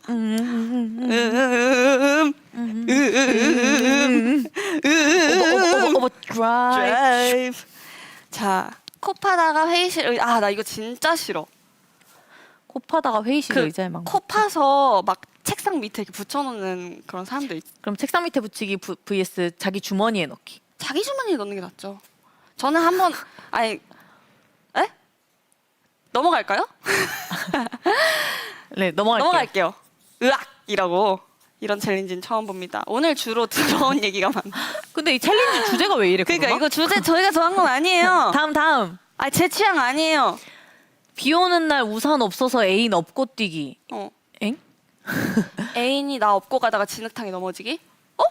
어버 드라이. 드라이브. 자, 코 파다가 회의실. 나 이거 진짜 싫어. 코 파다가 회의실 의자에 막. 코 파서 막 책상 밑에 이렇게 붙여놓는 그런 사람들 있. 그럼 책상 밑에 붙이기 vs 자기 주머니에 넣기. 자기 주머니에 넣는 게 낫죠. 저는 한번 아니, 에? 넘어갈까요? 네, 넘어갈게요. 넘어갈게요. 으악이라고 이런 챌린지는 처음 봅니다. 오늘 주로 들어온 얘기가 많아. 근데 이 챌린지 주제가 왜 이래? 그러니까 그러나? 이거 주제 저희가 정한 건 아니에요. 다음. 아, 제 취향 아니에요. 비 오는 날 우산 없어서 애인 업고 뛰기. 어. 엥? 애인이 나 업고 가다가 진흙탕에 넘어지기? 어?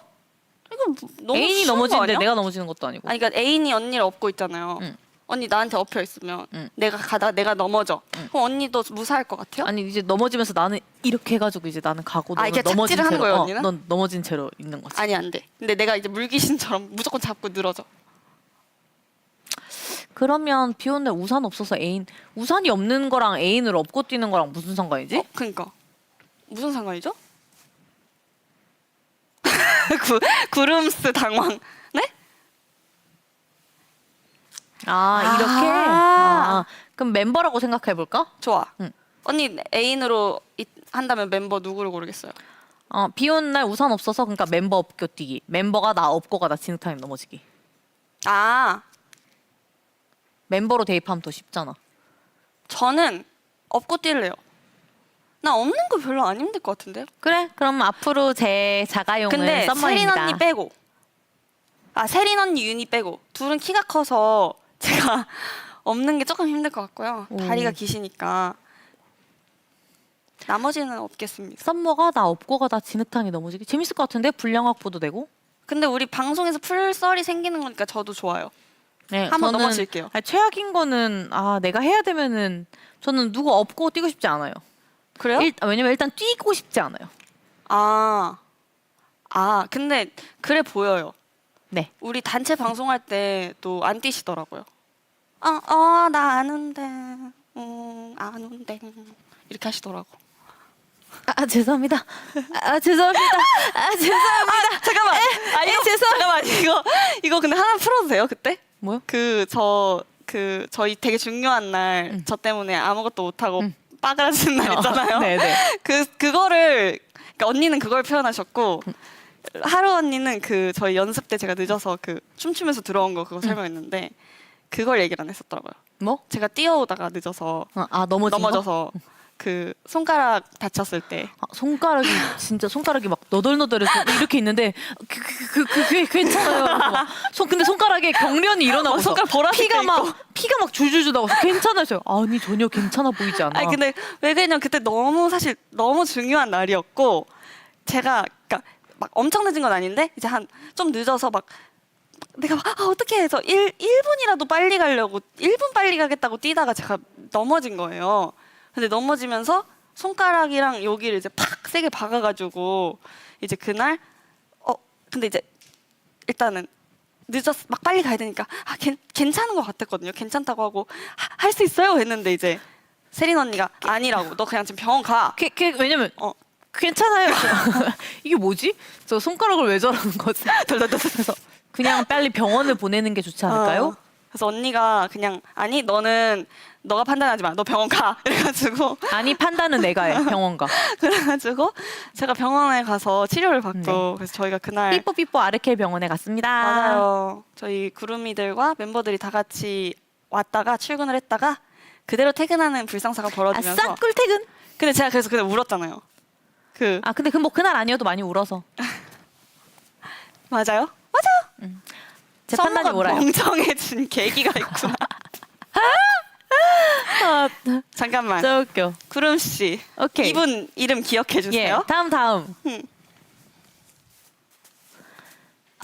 이거 너무 애인이 쉬운 거 넘어지는데 아니야? 내가 넘어지는 것도 아니고. 아니 그러니까 애인이 언니를 업고 있잖아요. 응. 언니 나한테 엎여 있으면 응. 내가 가다가 내가 넘어져. 그럼 언니도 무사할 것 같아요? 아니 이제 넘어지면서 나는 이렇게 해가지고 이제 나는 가고 너는 이렇게 넘어진 착지를 하는 채로. 거예요, 언니는? 넌 넘어진 채로 있는 거지. 아니 안 돼. 근데 내가 이제 물귀신처럼 무조건 잡고 늘어져. 그러면 비 오는 날 우산 없어서 우산이 없는 거랑 애인을 업고 뛰는 거랑 무슨 상관이지? 그러니까 무슨 상관이죠? 구름스 당황. 네? 이렇게. 아. 그럼 멤버라고 생각해 볼까? 좋아. 응. 언니 애인으로 한다면 멤버 누구를 고르겠어요? 비 오는 날 우산 없어서 그러니까 멤버 업고 뛰기. 멤버가 나 업고 가다 진흙탕에 넘어지기. 아, mem버로 대입하면 더 쉽잖아. 저는 업고 뛸래요. 나 없는 거 별로 안 힘들 것 같은데요? 그래, 그럼 앞으로 제 자가용은 근데 세린 썸머입니다. 언니 빼고, 세린 언니 윤희 빼고 둘은 키가 커서 제가 없는 게 조금 힘들 것 같고요. 오. 다리가 기시니까 나머지는 없겠습니다. 썸머가 나 업고 가다 진흙탕에 넘어지기 재밌을 것 같은데 분량 확보도 되고. 근데 우리 방송에서 풀썰이 생기는 거니까 저도 좋아요. 네, 한번 저는 넘어질게요. 최악인 거는 내가 해야 되면은 저는 누구 업고 뛰고 싶지 않아요. 그래요? 왜냐면 일단 뛰고 싶지 않아요. 근데 그래 보여요. 네. 우리 단체 방송할 때 또 안 뛰시더라고요. 나 안 온대. 안 온대. 이렇게 하시더라고. 죄송합니다. 죄송합니다. 죄송합니다. 잠깐만. 잠깐만. 이거 근데 하나 풀어도 돼요, 그때? 뭐요? 저희 되게 중요한 날 저 때문에 아무것도 못 하고 빠그라지는 날 있잖아요. 네네. 그거를 그러니까 언니는 그걸 표현하셨고 하루 언니는 저희 연습 때 제가 늦어서 춤추면서 들어온 거 그거 설명했는데 그걸 얘기를 안 했었더라고요. 뭐? 제가 뛰어오다가 늦어서 넘어져서 손가락 다쳤을 때 손가락이 막 너덜너덜해서 이렇게 있는데 그게 괜찮아요. 근데 손가락에 경련이 일어나고 손가락 보라색 피가 막 줄줄줄 나와서 괜찮아요. 아니 전혀 괜찮아 보이지 않아. 근데 왜 그러냐면 그때 사실 너무 중요한 날이었고 제가 그러니까 막 엄청 늦은 건 아닌데 이제 좀 늦어서 내가 어떻게 해서 1분이라도 빨리 가려고 1분 빨리 가겠다고 뛰다가 제가 넘어진 거예요. 근데 넘어지면서 손가락이랑 여기를 이제 팍 세게 박아가지고 이제 그날 근데 이제 일단은 늦어서 막 빨리 가야 되니까 괜찮은 것 같았거든요. 괜찮다고 하고 할 수 있어요 했는데 이제 세린 언니가 아니라고 너 그냥 지금 병원 가. 왜냐면 괜찮아요. 이게 뭐지? 저 손가락을 왜 저러는 거지? 그래서 그냥 빨리 병원을 보내는 게 좋지 않을까요? 그래서 언니가 그냥 아니 너가 판단하지 마. 너 병원 가. 이래가지고 아니 판단은 내가 해. 병원 가. 그래가지고 제가 병원에 가서 치료를 받고 네. 그래서 저희가 그날 삐뽀삐뽀 아르켈 병원에 갔습니다. 맞아요. 저희 구름이들과 멤버들이 다 같이 왔다가 출근을 했다가 그대로 퇴근하는 불상사가 벌어지면서 아싸 꿀퇴근. 근데 제가 그래서 그날 울었잖아요. 그 아 근데 뭐 그날 아니어도 많이 울어서. 맞아요? 맞아요. 제 판단이 썸머가 옳아요. 멍청해진 계기가 있구나. 아, 잠깐만. 진짜 웃겨. 구름 씨. 오케이. 이분 이름 기억해 주세요. 예. 다음.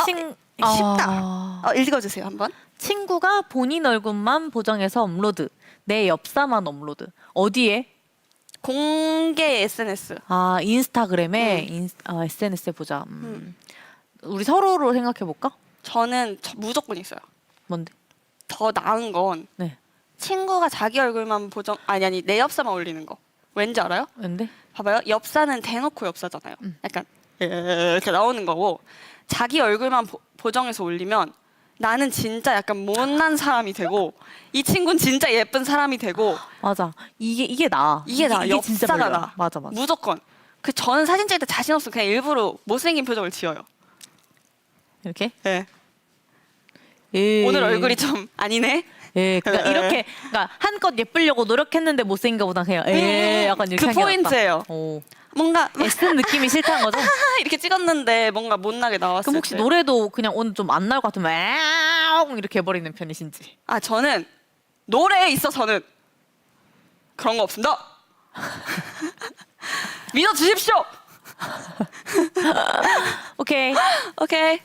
친 쉽다. 읽어주세요 한번. 친구가 본인 얼굴만 보정해서 업로드. 내 엽사만 업로드. 어디에? 공개 SNS. 아 인스타그램에 SNS에 보자. 우리 서로로 생각해 볼까? 저는 무조건 있어요. 뭔데? 더 나은 건 네. 친구가 자기 얼굴만 보정 아니 내 엽사만 올리는 거. 왠지 알아요? 뭔데? 봐봐요. 엽사는 대놓고 엽사잖아요. 약간 이렇게 나오는 거고 자기 얼굴만 보정해서 올리면 나는 진짜 약간 못난 사람이 되고 이 친구는 진짜 예쁜 사람이 되고 맞아. 이게 나. 이게 나 이게 진짜 엽사가 별로야. 나. 맞아. 무조건. 그 저는 사진 찍을 때 자신 없으면 그냥 일부러 못생긴 표정을 지어요. 이렇게? 네. 예. 오늘 얼굴이 좀 아니네. 예. 그러니까 이렇게 그러니까 한껏 예쁘려고 노력했는데 못생긴 거보다 그냥 약간 이렇게 그 하는 게 낫다. 포인트예요. 오. 뭔가 애쓴 느낌이 싫다는 거죠? 이렇게 찍었는데 뭔가 못나게 나왔을 그럼 혹시 때. 노래도 그냥 오늘 좀 안 나올 것 같으면 에옹 이렇게 해버리는 편이신지? 아 저는 노래에 있어서는 그런 거 없습니다. 믿어주십시오. 오케이. 오케이.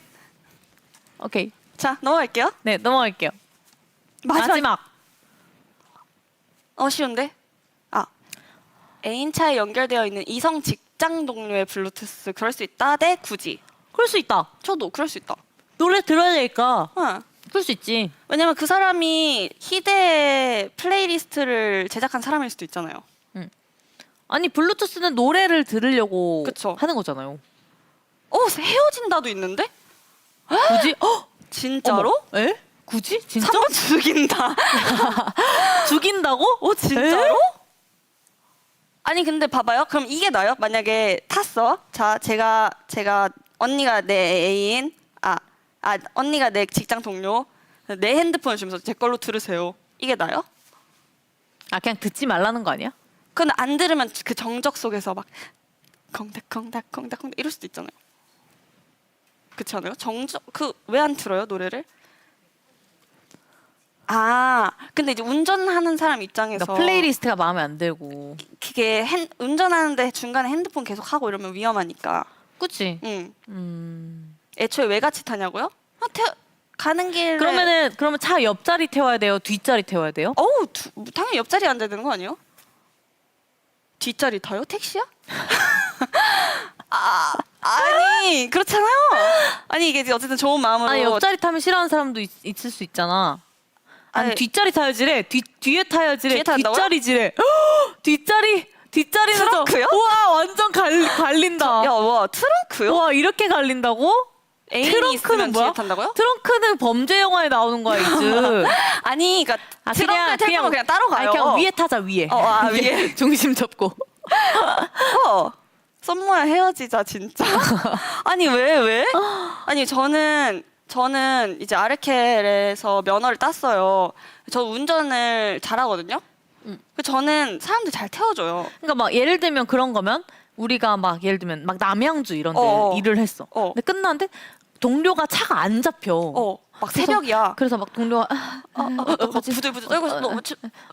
오케이. 자 넘어갈게요. 네, 넘어갈게요. 마지막. 쉬운데? 애인 차에 연결되어 있는 이성 직장 동료의 블루투스 그럴 수 있다 대 굳이. 그럴 수 있다. 저도 그럴 수 있다. 노래 들어야 되니까. 응. 그럴 수 있지. 왜냐면 그 사람이 희대 플레이리스트를 제작한 사람일 수도 있잖아요. 아니 블루투스는 노래를 들으려고 그쵸. 하는 거잖아요. 헤어진다도 있는데? 굳이? 진짜로? 어머. 에? 굳이? 진짜? 3번 죽인다. 죽인다고? 진짜로? 아니 근데 봐봐요. 그럼 이게 나요? 만약에 탔어. 자, 제가 언니가 내 애인, 언니가 내 직장 동료, 내 핸드폰을 주면서 제 걸로 들으세요. 이게 나요? 아 그냥 듣지 말라는 거 아니야? 근데 안 들으면 그 정적 속에서 막 콩닥콩닥 이럴 수도 있잖아요. 그렇지 않아요? 정적 왜 안 틀어요 노래를? 근데 이제 운전하는 사람 입장에서 그러니까 플레이리스트가 마음에 안 들고. 그게 운전하는데 중간에 핸드폰 계속 하고 이러면 위험하니까. 그치? 응. 애초에 왜 같이 타냐고요? 가는 길에 그러면 차 옆자리 태워야 돼요? 뒷자리 태워야 돼요? 당연히 옆자리 앉아야 되는 거 아니에요? 뒷자리 타요? 택시야? 아니 그렇잖아요. 아니 이게 어쨌든 좋은 마음으로. 아니 옆자리 타면 싫어하는 사람도 있을 수 있잖아. 아니 아니, 뒷자리 타야지래. 뒤에 타야지래. 뒤에 탄다고요? 뒷자리지래. 뒷자리는 트렁크요? 우와 완전 갈린다. 야, 와 트렁크요? 와 이렇게 갈린다고? 애인이 트렁크는 있으면 뭐야? 뒤에 탄다고요? 트렁크는 범죄 영화에 나오는 거야 이즈. 아니, 그러니까 트렁크에 탈 거면 그냥 따로 가요. 아니, 그냥 위에 타자 위에. 위에. 중심 잡고. 썸머야 헤어지자 진짜. 아니 왜? 아니 저는 이제 아르켈에서 면허를 땄어요. 저 운전을 잘하거든요. 저는 사람들 잘 태워줘요. 그러니까 막 예를 들면 그런 거면 우리가 막 예를 들면 막 남양주 이런 데 일을 했어. 근데 끝났는데 동료가 차가 안 잡혀. 막 새벽이야. 그래서 막 동료가 어떡하지? 부들부들 떨고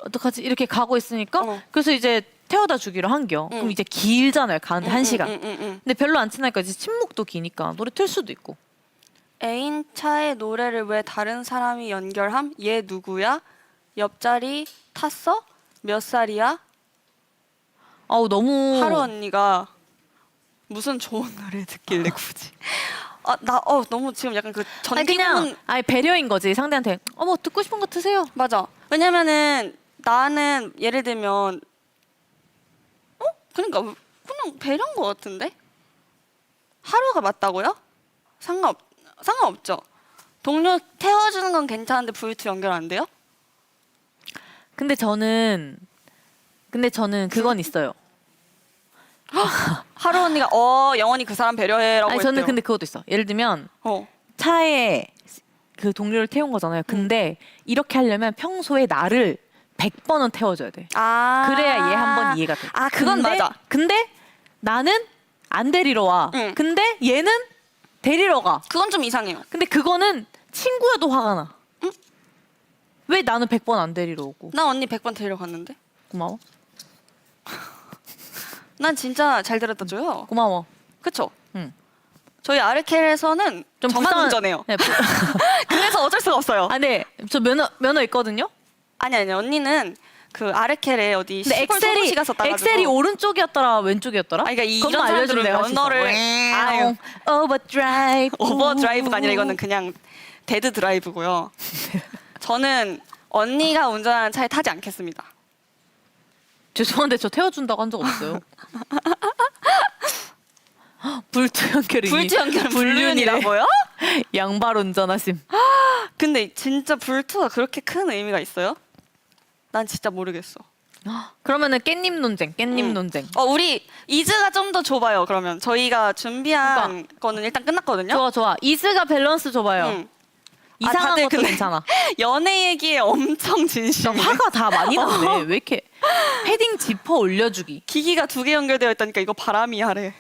어떡하지? 이렇게 가고 있으니까 그래서 이제 태워다 주기로 한겨. 그럼 이제 길잖아요. 가는데 1시간. 근데 별로 안 친하니까 이제 침묵도 기니까 노래 틀 수도 있고. 애인 차에 노래를 왜 다른 사람이 연결함? 얘 누구야? 옆자리 탔어? 몇 살이야? 아우 너무 하루 언니가 무슨 좋은 노래 듣길래 굳이. 너무 지금 약간 그 아니 그냥 배려인 거지 상대한테. 어머 듣고 싶은 거 트세요. 맞아. 왜냐면은 나는 예를 들면 그러니까 그냥 배려인 것 같은데 하루가 맞다고요? 상관없죠. 동료 태워주는 건 괜찮은데 블루투스 연결 안 돼요? 근데 저는 그건 있어요. 하루 언니가 영원히 그 사람 배려해라고 아니 저는 했대요. 근데 그것도 있어. 예를 들면 어. 차에 그 동료를 태운 거잖아요. 근데 이렇게 하려면 평소에 나를 100번은 태워줘야 돼. 아. 그래야 얘 한 번 이해가 돼. 아, 그건 맞아. 근데 나는 안 데리러 와. 응. 근데 얘는 데리러 가. 그건 좀 이상해요. 근데 그거는 친구여도 화가 나. 응? 왜 나는 100번 안 데리러 오고. 나 언니 100번 데리러 갔는데. 고마워. 난 진짜 잘 데려다 줘요. 고마워. 그쵸? 응. 저희 아르켈에서는 좀 저만 불쌍한- 운전해요. 네, 그래서 어쩔 수가 없어요. 아, 네. 저 면허 있거든요. 아니 언니는 그 아르켈에 어디 근데 시골 소도시 가서 따가지고. 엑셀이 오른쪽이었더라, 왼쪽이었더라? 아니, 그러니까 그것만 이런 알려주면 내가 할수 있어. 면허를 아유, 오버드라이브. 오버드라이브가 아니라 이거는 그냥 데드 드라이브고요. 저는 언니가 운전하는 차에 타지 않겠습니다. 죄송한데 저 태워준다고 한 적 없어요. 불투 연결이 불투 연결은 불륜이라고요? 양발 운전하심. 근데 진짜 불투가 그렇게 큰 의미가 있어요? 난 진짜 모르겠어. 그러면은 깻잎 논쟁, 깻잎 논쟁. 우리 이즈가 좀 더 줘봐요. 그러면 저희가 준비한 거는 일단 끝났거든요. 좋아 좋아. 이즈가 밸런스 줘봐요. 응. 이상한 다들 것도 근데 괜찮아. 연애 얘기에 엄청 진심이네. 화가 다 많이 나네. 왜 이렇게 패딩 지퍼 올려주기. 기기가 2개 연결되어 있다니까 이거 바람이 하래.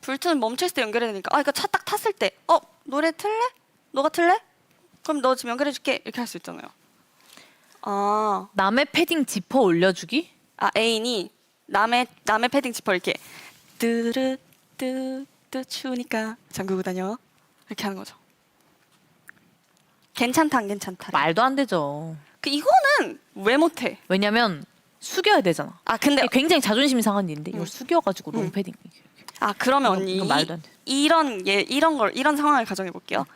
불투는 멈춰있을 때 연결해야 되니까. 이거 차 딱 탔을 때 노래 틀래? 너가 틀래? 그럼 너 지금 연결해줄게. 이렇게 할 수 있잖아요. 남의 패딩 지퍼 올려주기? 애인이 남의 패딩 지퍼 이렇게 뜨르뜨뜨 추우니까 잠그고 다녀. 이렇게 하는 거죠. 괜찮다 안 괜찮다. 말도 안 되죠. 이거는 왜 못해? 왜냐면 숙여야 되잖아. 근데 이게 굉장히 자존심 상한 일인데 이걸 숙여가지고 롱패딩. 그러면 이건- 언니 이건 말도 안 돼. 이런 상황을 가정해 볼게요.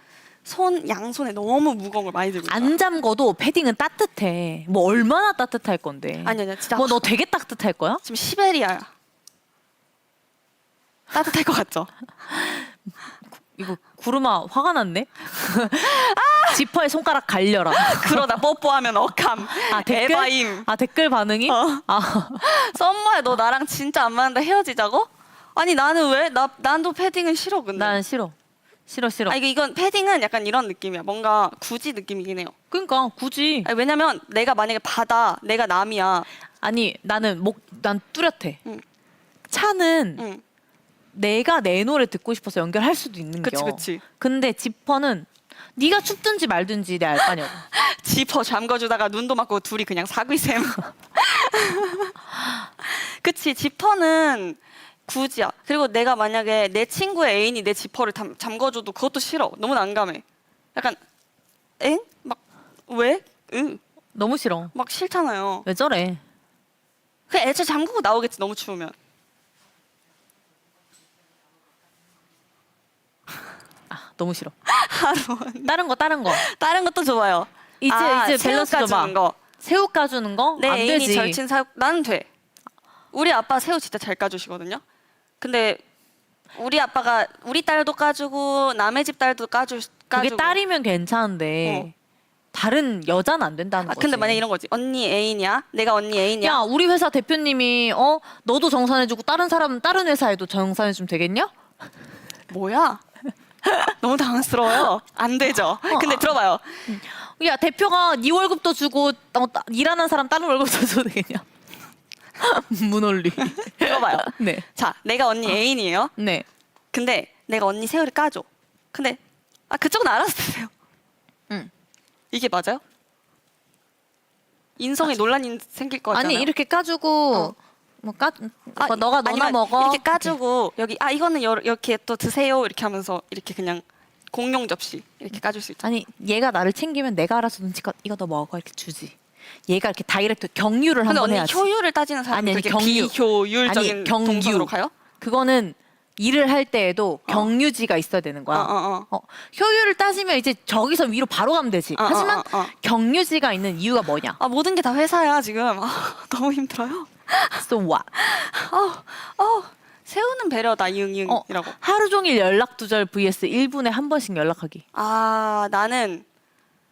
양손에 너무 무거운 걸 많이 들고 있다. 안 잠궈도 패딩은 따뜻해. 뭐 얼마나 따뜻할 건데. 아니 진짜 뭐 너 되게 따뜻할 거야? 지금 시베리아야. 따뜻할 것 같죠? 이거 구름아 화가 났네. 지퍼에 손가락 갈려라. 그러다 뽀뽀하면 억함. 댓글? 에바임. 댓글 반응이? 썸머야 너 나랑 진짜 안 맞는다 헤어지자고? 아니 나는 왜? 난도 패딩은 싫어 근데. 난 싫어. 싫어. 이건 패딩은 약간 이런 느낌이야. 뭔가 굳이 느낌이긴 해요. 그러니까 굳이. 왜냐면 내가 만약에 내가 남이야. 아니 나는 난 뚜렷해. 응. 차는 응. 내가 내 노래 듣고 싶어서 연결할 수도 있는 겨. 그치. 근데 지퍼는 네가 춥든지 말든지 내 알 거 아니야. 지퍼 잠궈주다가 눈도 맞고 둘이 그냥 사귀셈. 그치. 지퍼는 굳이야. 그리고 내가 만약에 내 친구의 애인이 내 지퍼를 잠궈줘도 그것도 싫어. 너무 난감해. 약간 엥? 막 왜? 너무 싫어. 막 싫잖아요. 왜 저래? 그냥 애초에 잠그고 나오겠지. 너무 추우면. 너무 싫어. 하루. 다른 거. 다른 것도 좋아요. 이제 밸런스 새우 줘봐. 까주는 거. 새우 까주는 거? 내 안 애인이 되지. 절친 사육 나는 돼. 우리 아빠 새우 진짜 잘 까주시거든요. 근데 우리 아빠가 우리 딸도 까주고 남의 집 딸도 까주고. 그게 딸이면 괜찮은데 다른 여자는 안 된다는 거지. 근데 만약 이런 거지. 언니 애인이야. 내가 언니 애인이야. 야 우리 회사 대표님이 너도 정산해주고 다른 사람은 다른 회사에도 정산해주면 되겠냐? 뭐야? 너무 당황스러워요. 안 되죠. 근데 들어봐요. 야 대표가 네 월급도 주고 일하는 사람 다른 월급도 줘도 되겠냐? 무논리. 들어봐요. 네. 자, 내가 언니 애인이에요. 네. 근데 내가 언니 새우를 까줘. 근데 그쪽은 알아서 드세요. 응. 이게 맞아요? 인성에 논란이 생길 거 같잖아요. 아니 이렇게 까주고 너가 너나 아니면 먹어. 이렇게 까주고 여기 이거는 이렇게 또 드세요 이렇게 하면서 이렇게 그냥 공용 접시 이렇게 까줄 수 있잖아. 아니 얘가 나를 챙기면 내가 알아서 눈치껏 이거 너 먹어 이렇게 주지. 얘가 이렇게 다이렉트 경유를 근데 한번 언니 해야지. 효율을 따지는 사람은 아니, 그렇게 경유. 비효율적인 아니, 경유. 동선으로 가요? 그거는 일을 할 때에도 경유지가 있어야 되는 거야. 효율을 따지면 이제 저기서 위로 바로 가면 되지. 하지만 경유지가 있는 이유가 뭐냐? 모든 게 다 회사야 지금. 너무 힘들어요. So what? 세우는 배려다 이응이응이라고. 하루 종일 연락 두절 vs 1분에 한 번씩 연락하기. 나는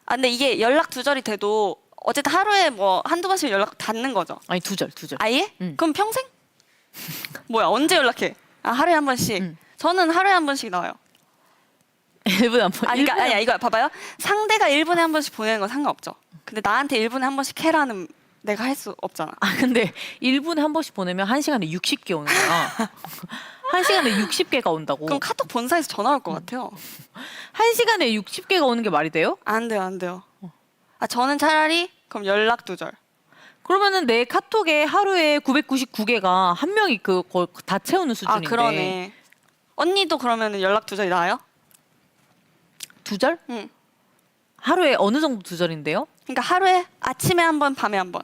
근데 이게 연락 두절이 돼도 어쨌든 하루에 뭐 한두 번씩 연락 닿는 거죠. 아니 두 절. 아예? 응. 그럼 평생? 뭐야 언제 연락해? 하루에 한 번씩. 응. 저는 하루에 한 번씩 나와요. 1분에 한 번. 아니, 그러니까 아니야 이거 봐봐요. 상대가 1분에 한 번씩 보내는 건 상관없죠. 근데 나한테 1분에 한 번씩 해라는 내가 할 수 없잖아. 근데 1분에 한 번씩 보내면 1시간에 60개 오는 거야. 1시간에 60개가 온다고. 그럼 카톡 본사에서 전화 올 것 같아요. 1시간에 60개가 오는 게 말이 돼요? 안 돼요, 안 돼요. 저는 차라리 그럼 연락 두절. 그러면은 내 카톡에 하루에 999개가 한 명이 그걸 다 채우는 수준인데. 그러네. 언니도 그러면 연락 두절이 나아요? 2절? 응. 하루에 어느 정도 2절인데요? 그러니까 하루에 아침에 한 번, 밤에 한 번.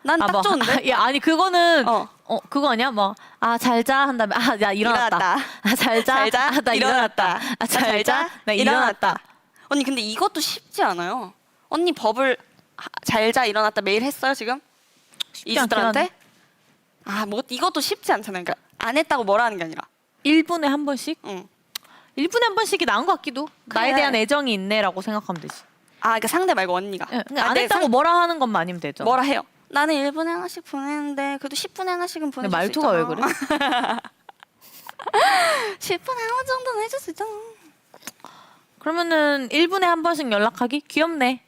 난 딱 좋은데? 야, 아니 그거는 어. 그거 아니야? 막 잘 자 한 다음에 야 일어났다. 잘 자. 잘 자. 나 일어났다. 잘 자. 나 일어났다. 언니 근데 이것도 쉽지 않아요. 언니 법을 잘 자 일어났다 매일 했어요 지금? 쉽지 않긴 이수들한테? 뭐 이것도 쉽지 않잖아요. 그러니까 안 했다고 뭐라 하는 게 아니라. 1분에 한 번씩? 응. 1분에 한 번씩이 나은 것 같기도. 나에 그래. 대한 애정이 있네라고 생각하면 되지. 그러니까 상대 말고 언니가. 예, 안 했다고 뭐라 하는 것만 아니면 되죠. 뭐라 해요? 나는 1분에 하나씩 보내는데 그래도 10분에 하나씩은 근데 보내줄 수 말투가 왜 있잖아. 그래? 10분에 하나 정도는 해줄 수 있잖아. 그러면은 1분에 한 번씩 연락하기? 귀엽네.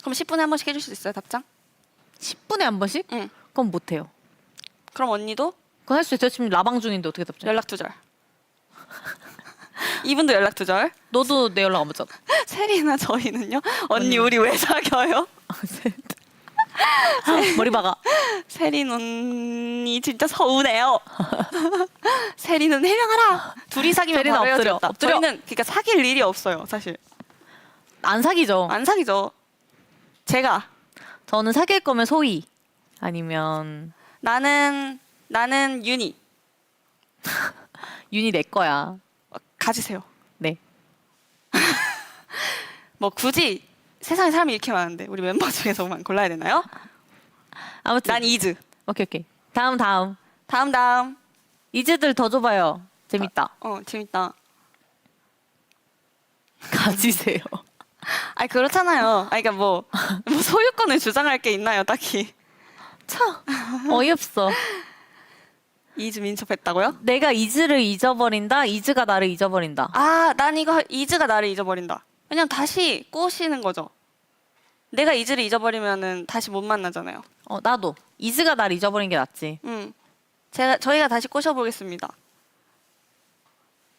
그럼 10분에 한 번씩 해줄 수 있어요 답장? 10분에 한 번씩? 응. 그건 못해요. 그럼 언니도 그건 할 수 있어요. 지금 라방 중인데 어떻게 답장? 연락 두절. 이분도 연락 두절. 너도 내 연락 안 받잖아. 세리나 저희는요? 언니 우리 왜 사겨요? 머리 박아. 세린 언니 진짜 서운해요. 세리는 해명하라. 둘이 사귀면 세리는 바로 엎드려, 헤어졌다. 엎드려. 저희는 그러니까 사귈 일이 없어요 사실. 안 사귀죠. 안 사귀죠. 제가 저는 사귈 거면 소희 아니면 나는 윤희. 윤이 내 거야. 가지세요. 네. 뭐 굳이 세상에 사람이 이렇게 많은데 우리 멤버 중에서만 골라야 되나요? 아무튼 난 이즈. 오케이. 다음. 다음. 이즈들 더 줘봐요. 재밌다. 재밌다. 가지세요. 그렇잖아요. 그러니까 뭐 소유권을 주장할 게 있나요, 딱히? 참 어이없어. 이즈 민첩했다고요? 내가 이즈를 잊어버린다. 이즈가 나를 잊어버린다. 난 이거 이즈가 나를 잊어버린다. 왜냐면 다시 꼬시는 거죠. 내가 이즈를 잊어버리면은 다시 못 만나잖아요. 나도 이즈가 나를 잊어버린 게 낫지. 저희가 다시 꼬셔보겠습니다.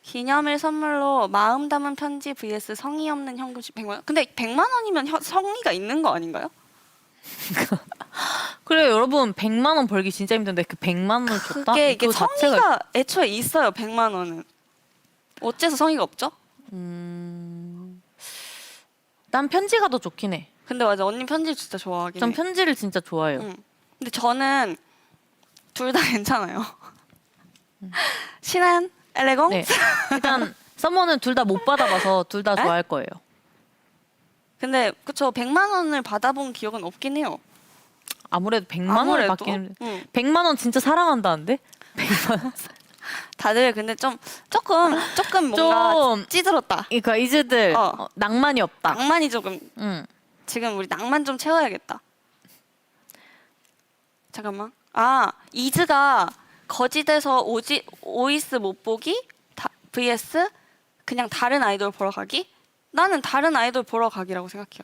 기념일 선물로 마음 담은 편지 vs 성의 없는 현금씩 100만 원. 근데 100만 원이면 성의가 있는 거 아닌가요? 그래 여러분 100만 원 벌기 진짜 힘든데 그 100만 원을 줬다? 그게 이게 그거 성의가 애초에 있어요. 100만 원은. 어째서 성의가 없죠? 난 편지가 더 좋긴 해. 근데 맞아. 언니 편지 진짜 좋아하긴 전 해. 편지를 진짜 좋아해요. 근데 저는 둘 다 괜찮아요. 신한, 엘레공? 네. 일단 서머는 둘 다 못 받아봐서 둘 다 좋아할 거예요. 근데 그쵸. 100만 원을 받아본 기억은 없긴 해요. 아무래도 100만 원을 받기는 100만 원 진짜 사랑한다는데? 100만 원. 다들 근데 조금 뭔가 좀 찌들었다. 그러니까 이즈들 낭만이 없다. 낭만이 조금 지금 우리 낭만 좀 채워야겠다. 잠깐만. 이즈가 거짓에서 오이스 못 보기 vs 그냥 다른 아이돌 보러 가기? 나는 다른 아이돌 보러 가기라고 생각해요.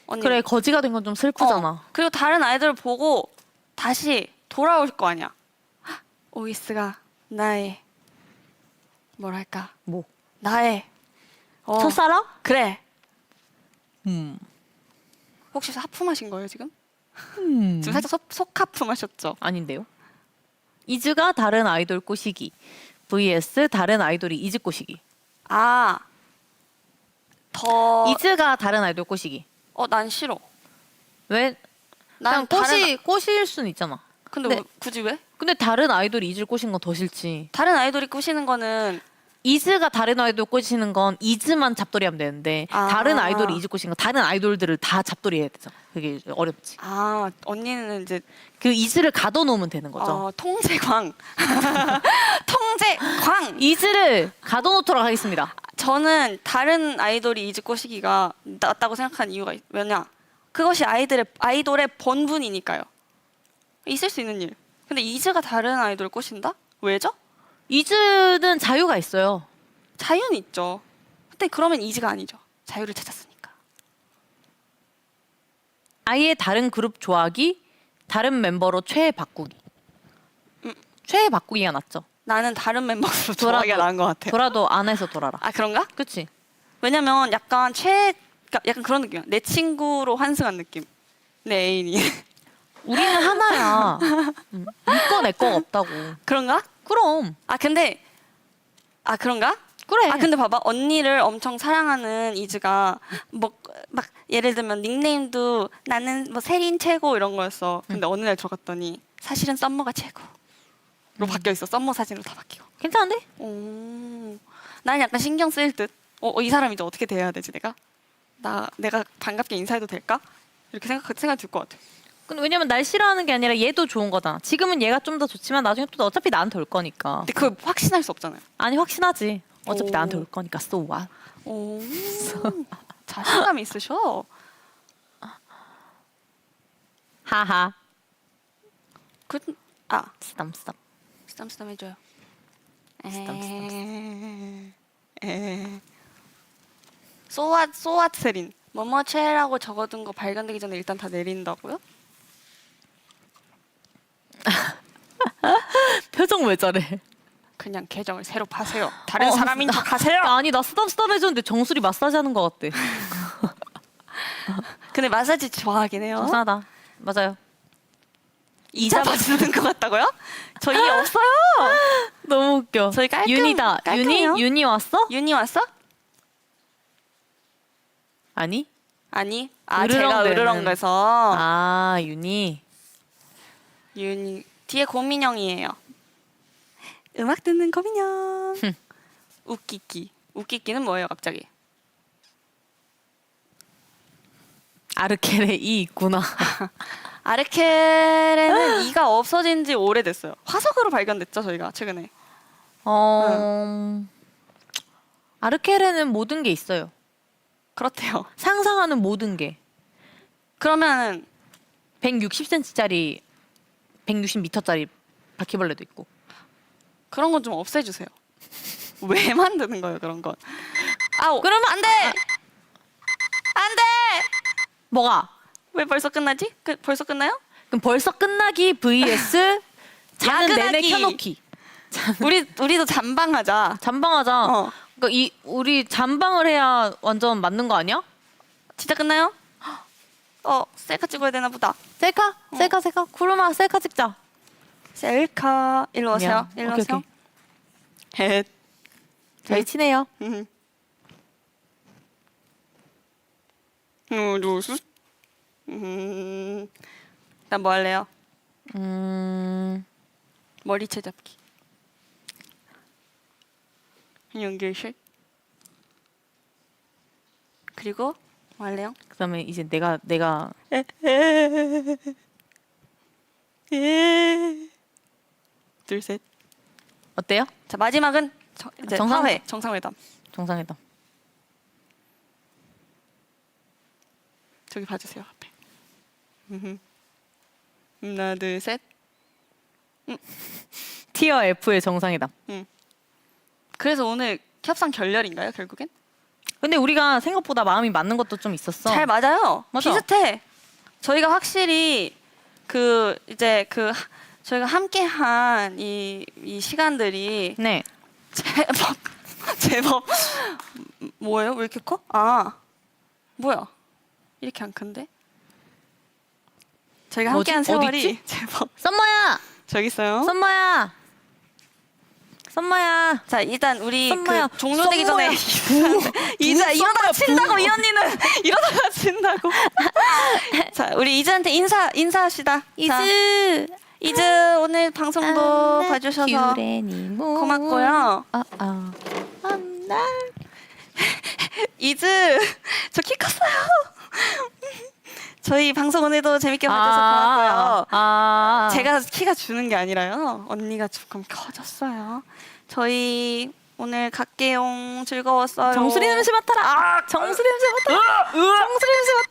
언니. 그래 거지가 된 건 좀 슬프잖아. 그리고 다른 아이돌 보고 다시 돌아올 거 아니야. 헉, 오이스가 나의 뭐랄까 뭐? 나의 첫사랑? 그래. 혹시 하품하신 거예요 지금? 지금 살짝 속 하품하셨죠? 아닌데요. 이즈가 다른 아이돌 꼬시기 vs 다른 아이돌이 이즈 꼬시기. 이즈가 다른 아이돌 꼬시기. 난 싫어. 왜? 난 그냥 꼬실 수는 있잖아. 근데 굳이 왜? 근데 다른 아이돌이 이즈를 꼬신 건 더 싫지. 다른 아이돌이 꼬시는 거는 이즈가 다른 아이돌 꼬시는 건 이즈만 잡돌이하면 되는데 다른 아이돌이 이즈 꼬시는 건 다른 아이돌들을 다 잡돌이해야 되잖아. 그게 어렵지. 언니는 이제 그 이즈를 가둬놓으면 되는 거죠. 통제광. 통제광. 이즈를 가둬놓도록 하겠습니다. 저는 다른 아이돌이 이즈 꼬시기가 낫다고 생각하는 이유가 왜냐? 그것이 아이돌의 본분이니까요. 있을 수 있는 일. 근데 이즈가 다른 아이돌을 꼬신다? 왜죠? 이즈는 자유가 있어요. 자유는 있죠. 근데 그러면 이지가 아니죠. 자유를 찾았으니까. 아예 다른 그룹 좋아하기, 다른 멤버로 최애 바꾸기. 음. 최애 바꾸기가 낫죠. 나는 다른 멤버로 좋아하기가 나은 것 같아요. 돌아도 안에서 돌아라. 아 그런가? 그치? 왜냐면 약간 그러니까 약간 그런 느낌이야. 내 친구로 환승한 느낌. 내 애인이. 우리는 하나야. 니꺼 내 거 없다고. 그런가? 그럼. 아 근데 아 그런가? 그래. 아 근데 봐봐 언니를 엄청 사랑하는 이즈가 뭐 막 예를 들면 닉네임도 나는 뭐 세린 최고 이런 거였어. 근데 어느 날 들어갔더니 사실은 썸머가 최고로 바뀌어 있어. 썸머 사진으로 다 바뀌고. 괜찮은데? 오, 나는 약간 신경 쓰일 듯. 이 사람 이제 어떻게 대해야 되지 내가? 내가 반갑게 인사해도 될까? 이렇게 생각 들 것 같아. 근데 왜냐면 날 싫어하는 게 아니라 얘도 좋은 거다. 지금은 얘가 좀 더 좋지만 나중에 또 어차피 나한테 올 거니까. 근데 그걸 확신할 수 없잖아요. 아니 확신하지. 어차피 오. 나한테 올 거니까 so what? 오, 자신감이 있으셔. 하하. 쓰담쓰담. 쓰담쓰담 해줘요. 쓰담쓰담. 소왓 세린. 뭐뭐 최애라고 적어둔 거 발견되기 전에 일단 다 내린다고요? 표정 왜 저래? 그냥 계정을 새로 파세요. 다른 사람인 척 하세요. 아니 나 쓰담쓰담 해줬는데 정수리 마사지 하는 거 같대. 근데 마사지 좋아하긴 해요. 이상하다. 맞아요. 이자 받는 것 같다고요? 저희 없어요. 너무 웃겨. 저희 윤이다. 깔끔해요. 윤이 왔어? 윤이 왔어? 아니? 아니. 으르렁대는. 제가 으르렁대서 아 윤이. 윤이 뒤에 고민형이에요. 음악 듣는 고민형. 웃기기. 웃기기는 뭐예요, 갑자기? 아르켈에 이 있구나. 아르켈에는 이가 없어진 지 오래됐어요. 화석으로 발견됐죠, 저희가 최근에. 아르켈에는 모든 게 있어요. 그렇대요. 상상하는 모든 게. 그러면 160cm짜리, 160m짜리 바퀴벌레도 있고. 그런 건 좀 없애주세요. 왜 만드는 거예요, 그런 건? 그러면 안 돼! 안 돼! 뭐가? 왜 벌써 끝나지? 벌써 끝나요? 그럼 벌써 끝나기 vs 자는 내내 야근하기. 켜놓기. 우리도 잠방하자. 잠방하자. 어. 그러니까 우리 잠방을 해야 완전 맞는 거 아니야? 진짜 끝나요? 셀카 찍어야 되나 보다. 셀카? 셀카. 구름아 셀카 찍자. 셀카. 일로 오세요. 미안. 일로 오케이, 오세요. 오케이. 헷. 저희 친해요. 누수? 난 뭐 할래요? 머리채 잡기. 연결실. 그리고 뭐 할래요? 그다음에 이제 내가 둘, 셋. 어때요? 자 마지막은 이제 화회 정상회담. 정상회담. 저기 봐주세요 앞에. 하나 둘 셋. 티어 F의 정상회담. 그래서 오늘 협상 결렬인가요 결국엔? 근데 우리가 생각보다 마음이 맞는 것도 좀 있었어. 잘 맞아요. 맞아. 비슷해. 저희가 확실히 저희가 함께한 이 시간들이 네. 제법 뭐예요? 왜 이렇게 커? 뭐야? 이렇게 안 큰데? 저희가 뭐지? 함께한 세월이 어딨지? 제법 썸머야. 저기 있어요. 썸머야. 자 일단 우리 썸머야. 그 종료되기 전에 이제 이러다가 친다고 이 언니는 이러다가 친다고. 자 우리 이즈한테 인사합시다. 이즈 오늘 방송도 봐주셔서 고맙고요. 이즈 저 키 컸어요. 저희 방송 오늘도 재밌게 봐주셔서 고맙고요. 제가 키가 주는 게 아니라요. 언니가 조금 커졌어요. 저희 오늘 갈게용 즐거웠어요. 정수리 냄새 맡아라. 정수리 냄새 맡아라. 정수리 냄새 맡아라.